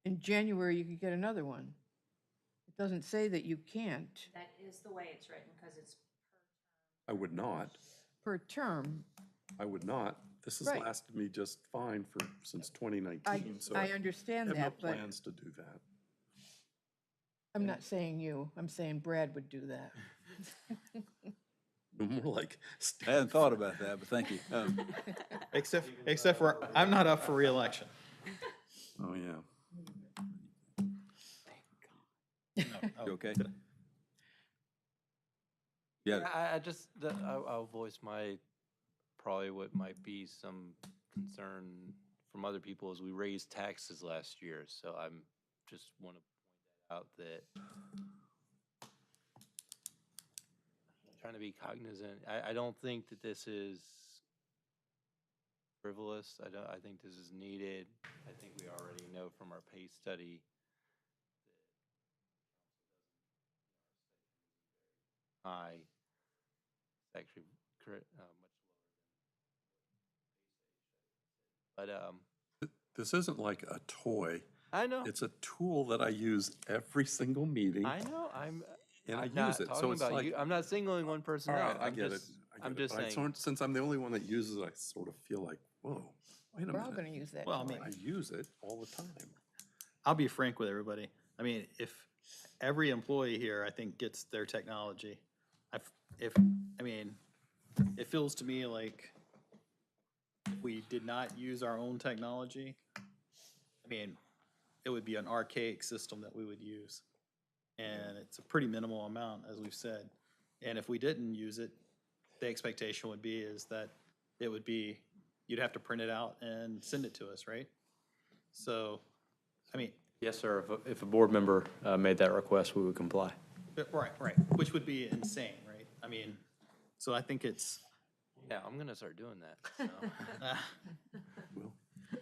in January, you could get another one. It doesn't say that you can't That is the way it's written, because it's I would not. per term. I would not. This has Right. lasted me just fine since 2019, I, so I understand I have no that, but plans to do that. I'm not saying you, I'm saying Brad would do that. More like, I hadn't thought about that, but thank you. Except for, I'm not up for reelection. oh, yeah. You okay? Yeah, I'll voice probably what might be some concern from other people as we raised taxes last year. So I'm just want to point that out that I'm trying to be cognizant. I don't think that this is frivolous. I think this is needed. I think we already know from our pay study that high. It's actually much lower than But This isn't like a toy. I know. It's a tool that I use every single meeting. I know. And I I'm not use it, so talking it's about like. you. I'm not singling one person All right, out. I get it. I'm But just I saying. since I'm the only one that uses it, I sort of feel like, whoa, wait a We're all minute. gonna use that. Well, I toy. mean, I use it all the time. I'll be frank with everybody. I mean, if every employee here, I think, gets their technology, I mean, it feels to me like if we did not use our own technology, I mean, it would be an archaic system that we would use. And it's a pretty minimal amount, as we've said. And if we didn't use it, the expectation would be is that it would be, you'd have to print it out and send it to us, right? So, I mean, Yes, sir. If a board member made that request, we would comply. right, which would be insane, right? I mean, so I think it's, Yeah, I'm gonna start doing that. So. Will,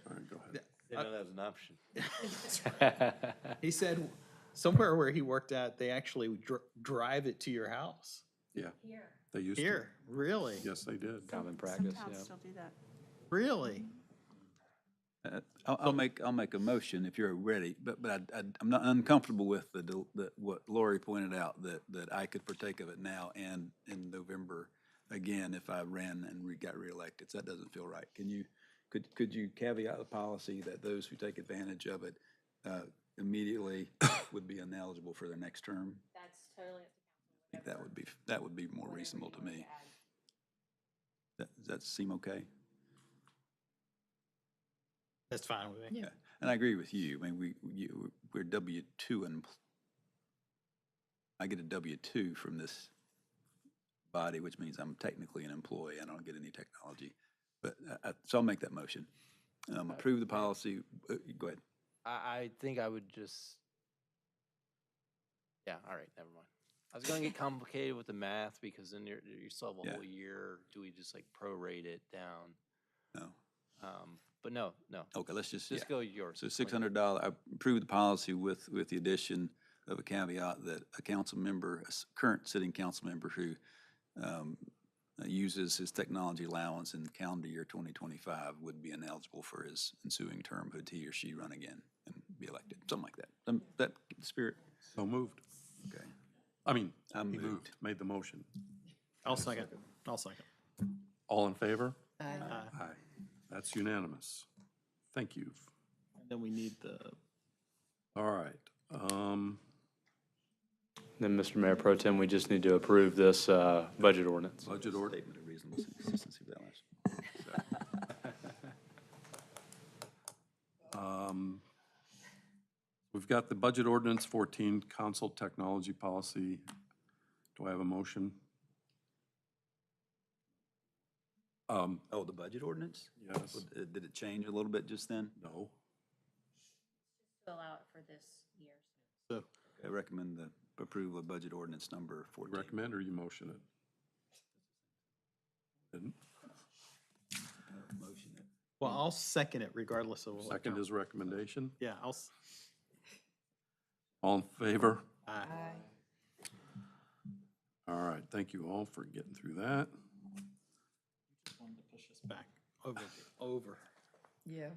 all right, go ahead. Didn't know that was an option. he said somewhere where he worked at, they actually drive it to your house. Yeah. They used to. Here, really? Yes, they did. Common practice, Some towns yeah. still do that. Really? I'll make a motion if you're ready, but I'm not uncomfortable with what Lori pointed out, that I could partake of it now and in November again if I ran and got reelected. So that doesn't feel right. Could you caveat the policy that those who take advantage of it immediately would be ineligible for their next term? That's totally up to I think that would be more reasonable to me. Does that seem okay? That's fine with me. Yeah, and I agree with you. I mean, we're W-2 and I get a W-2 from this body, which means I'm technically an employee. I don't get any technology. But, so I'll make that motion. Approve the policy. Go ahead. I think I would just, yeah, all right, never mind. I was gonna get complicated with the math because then you still have a Yeah. whole year. Do we just like prorate it down? No. But no. Okay, let's just Go yours. So $600, I approve the policy with the addition of a caveat that a council member, current sitting council member who uses his technology allowance in calendar year 2025 would be ineligible for his ensuing term, would he or she run again and be elected, something like that. That spirit? So moved. Okay. I mean, I'm he moved. made the motion. I'll second. All in favor? Aye. Aye. That's unanimous. Thank you. And then we need the, All right. Then, Mr. Mayor Pro Tem, we just need to approve this budget ordinance. Budget order. Statement of reasonable consistency for that last. We've got the budget ordinance 14, council technology policy. Do I have a motion? Oh, the budget ordinance? Yes. Did it change a little bit just then? No. Fill out for this year. so, I recommend the approval of budget ordinance number 14. Recommend or you motion it? Didn't? Motion it. well, I'll second it regardless of what. Second his recommendation. Yeah, All in favor? aye. All right, thank you all for getting through that. Just wanted to push us back over. Yeah.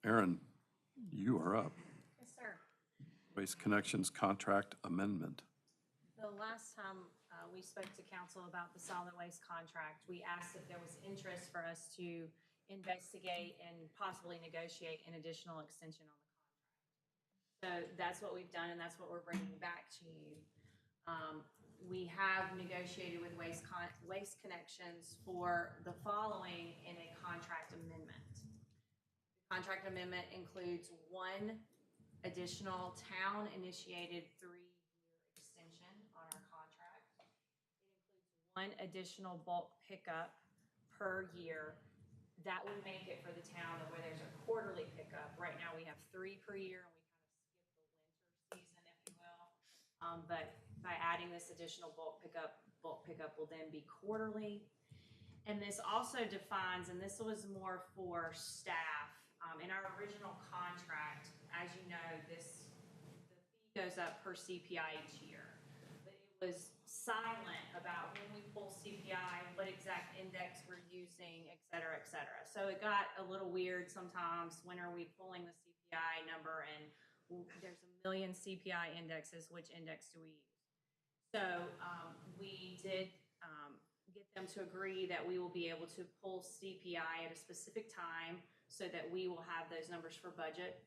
Aaron, you are up. Yes, sir. Waste Connections Contract Amendment. The last time we spoke to council about the solid waste contract, we asked if there was interest for us to investigate and possibly negotiate an additional extension on the contract. So that's what we've done, and that's what we're bringing back to you. We have negotiated with Waste Connections for the following in a contract amendment. The contract amendment includes one additional town-initiated 3-year extension on our contract. It includes one additional bulk pickup per year. That would make it for the town where there's a quarterly pickup. Right now, we have 3 per year, and we kind of skip the winter season, if you will. But by adding this additional bulk pickup will then be quarterly. And this also defines, and this was more for staff, in our original contract, as you know, the fee goes up per CPI each year. But it was silent about when we pull CPI, what exact index we're using, et cetera, et cetera. So it got a little weird sometimes. When are we pulling the CPI number? And there's a million CPI indexes. Which index do we use? So we did get them to agree that we will be able to pull CPI at a specific time so that we will have those numbers for budget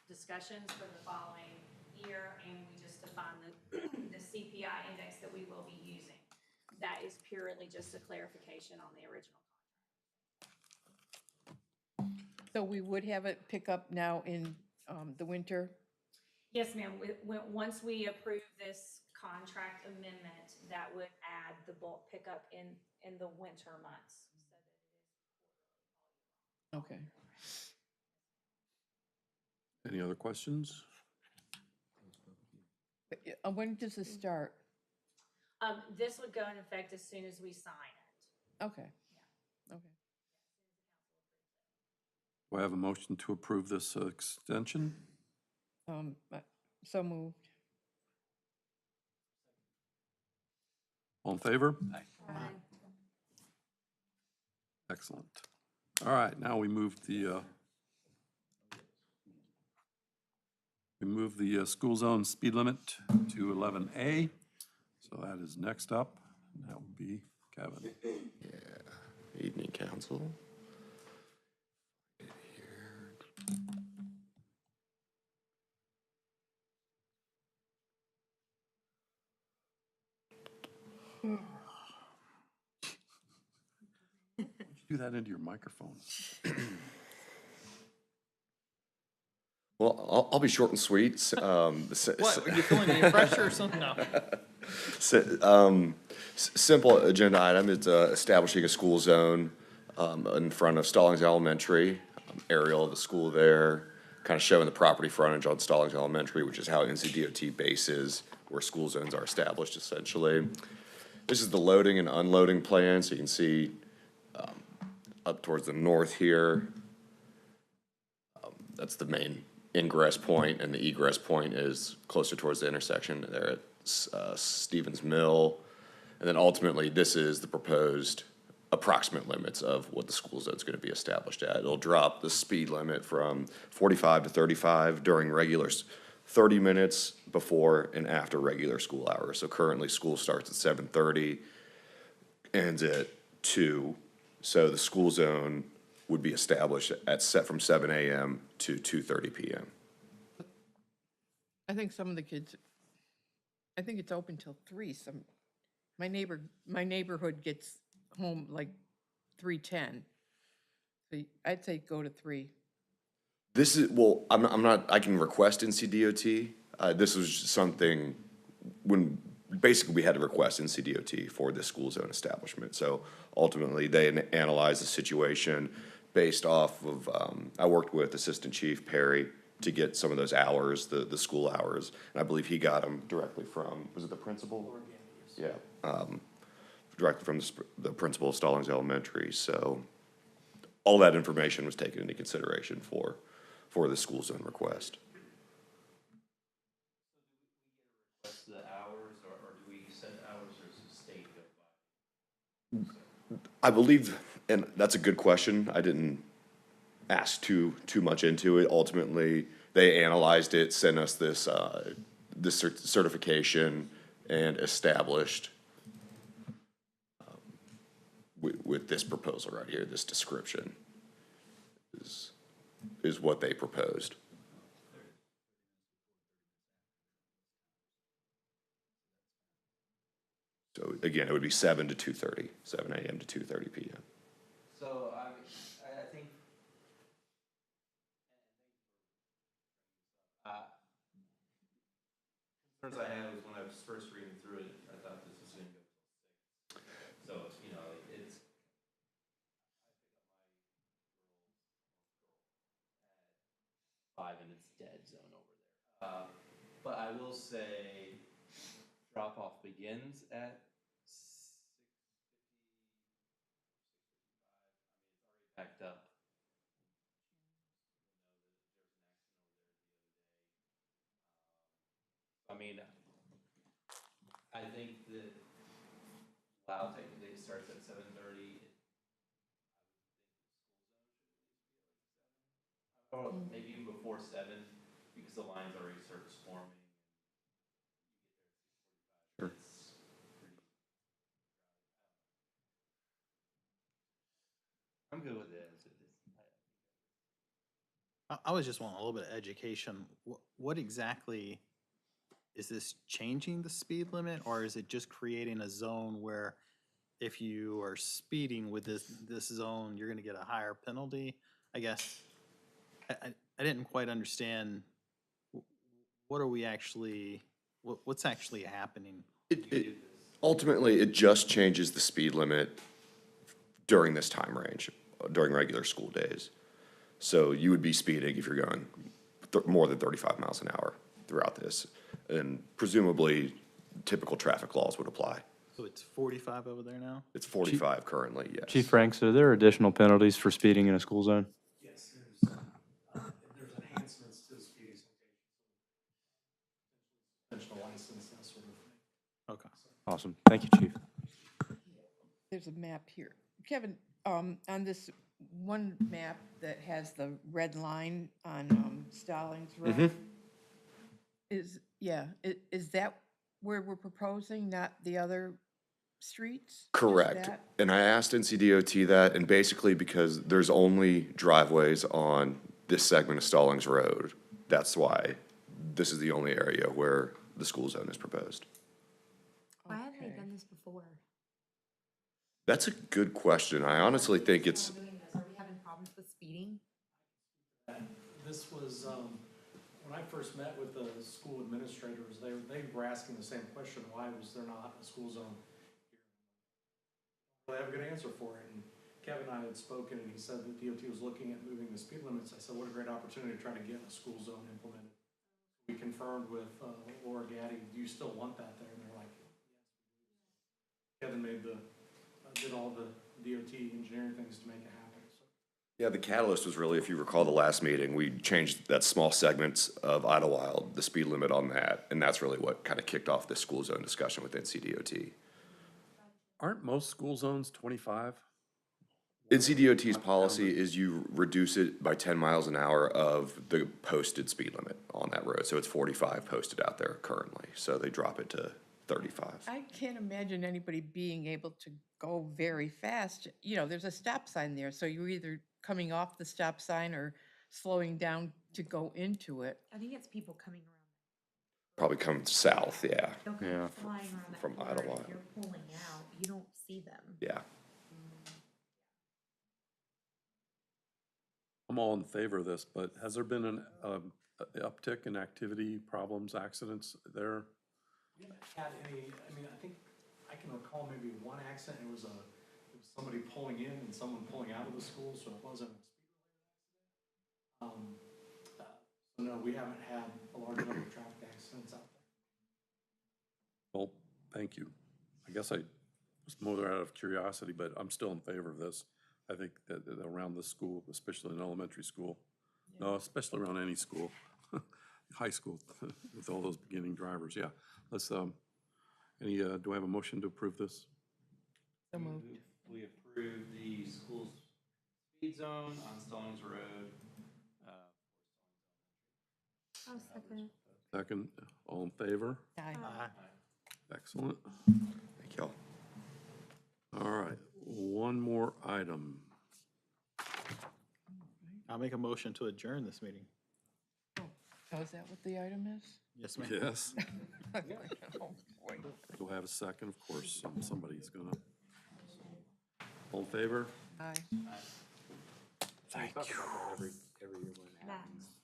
discussions for the following year, and we just define the CPI index that we will be using. That is purely just a clarification on the original contract. So we would have it pick up now in the winter? Yes, ma'am. Once we approve this contract amendment, that would add the bulk pickup in the winter months. Okay. Any other questions? When does this start? This would go in effect as soon as we sign it. Okay. Yeah. Okay. Do I have a motion to approve this extension? So moved. All in favor? Aye. Excellent. All right, now we move the school zone speed limit to 11A. So that is next up. And that would be Kevin. Evening, council. Do that into your microphone. Well, I'll be short and sweet. What, are you feeling any pressure or something? No. Simple agenda item is establishing a school zone in front of Stallings Elementary, aerial of the school there, kind of showing the property frontage on Stallings Elementary, which is how NCDOT bases where school zones are established essentially. This is the loading and unloading plan, so you can see up towards the north here. That's the main ingress point, and the egress point is closer towards the intersection there at Stevens Mill. And then ultimately, this is the proposed approximate limits of what the school zone is going to be established at. It'll drop the speed limit from 45 to 35 during regular 30 minutes before and after regular school hours. So currently, school starts at 7:30, ends at 2. So the school zone would be established from 7 a.m. to 2:30 p.m. I think some of the kids, I think it's open till 3. My neighborhood gets home like 3:10. So I'd say go to 3. This is, well, I'm not, I can request NCDOT. This was just something when, basically, we had to request NCDOT for this school zone establishment. So ultimately, they analyzed the situation based off of, I worked with Assistant Chief Perry to get some of those hours, the school hours. And I believe he got them directly from, was it the principal? Yeah, directly from the principal of Stallings Elementary. So all that information was taken into consideration for the school zone request. The hours, or do we set hours, or does the state go by? I believe, and that's a good question. I didn't ask too much into it. Ultimately, they analyzed it, sent us this certification, and established with this proposal right here. This description is what they proposed. So again, it would be 7 to 2:30, 7 a.m. to 2:30 p.m. So, I think, concerns I had was when I was first reading through it, I thought this was gonna go till 6. So, it's. 5 and it's dead zone over there. But I will say, drop off begins at 6:55. Packed up. I mean, I think that WOW technically starts at 7:30. Or maybe even before 7, because the lines already start forming. Sure. I'm good with it. I was just wanting a little bit of education. What exactly, is this changing the speed limit, or is it just creating a zone where if you are speeding with this zone, you're gonna get a higher penalty? I guess, I didn't quite understand, what are we actually, what's actually happening? Ultimately, it just changes the speed limit during this time range, during regular school days. So you would be speeding if you're going more than 35 miles an hour throughout this. And presumably, typical traffic laws would apply. So it's 45 over there now? It's 45 currently, yes. Chief Franks, are there additional penalties for speeding in a school zone? Yes, there's enhancements to the speeding suspension license, that sort of thing. Okay. Awesome. Thank you, Chief. There's a map here. Kevin, on this one map that has the red line on Stallings Road, is that where we're proposing, not the other streets? Just Correct. that? And I asked NCDOT that, and basically because there's only driveways on this segment of Stallings Road, that's why this is the only area where the school zone is proposed. Why haven't they Okay. done this before? That's a good question. I honestly think it's, Are we having problems with speeding? This was, when I first met with the school administrators, they were asking the same question, why was there not a school zone here? They have a good answer for it, and Kevin and I had spoken, and he said that DOT was looking at moving the speed limits. I said, what a great opportunity to try to get a school zone implemented. We confirmed with Laura Gaddy, do you still want that there? And they're like, yes. Kevin did all the DOT engineering things to make it happen. So. yeah, the catalyst was really, if you recall the last meeting, we changed that small segment of Idlewild, the speed limit on that, and that's really what kind of kicked off this school zone discussion with NCDOT. Aren't most school zones 25? NCDOT's policy is you reduce it by 10 miles an hour of the posted speed limit on that road. So it's 45 posted out there currently. So they drop it to 35. I can't imagine anybody being able to go very fast. You know, there's a stop sign there, so you're either coming off the stop sign or slowing down to go into it. I think it's people coming around. Probably come south, yeah. They'll come Yeah. flying around that From corner. Idlewild. If you're pulling out, you don't see them. Yeah. I'm all in favor of this, but has there been an uptick in activity, problems, accidents there? We haven't had any, I mean, I think, I can recall maybe one accident, it was somebody pulling in and someone pulling out of the school, so it wasn't a speed related accident. So no, we haven't had a large number of traffic accidents out there. Well, thank you. I guess I was more out of curiosity, but I'm still in favor of this. I think that around the school, especially in elementary school, no, especially around any school, high school, with all those beginning drivers, yeah. Let's, do I have a motion to approve this? So moved. We approve the school speed zone on Stallings Road. Oh, second. Second, all in favor? Aye. Excellent. Thank y'all. All right, one more item. I'll make a motion to adjourn this meeting. Oh, is that what the item is? Yes, ma'am. Yes, Oh, boy. you'll have a second, of course, somebody's gonna. All in favor? Aye. Thank you. Every year when it happens. Max.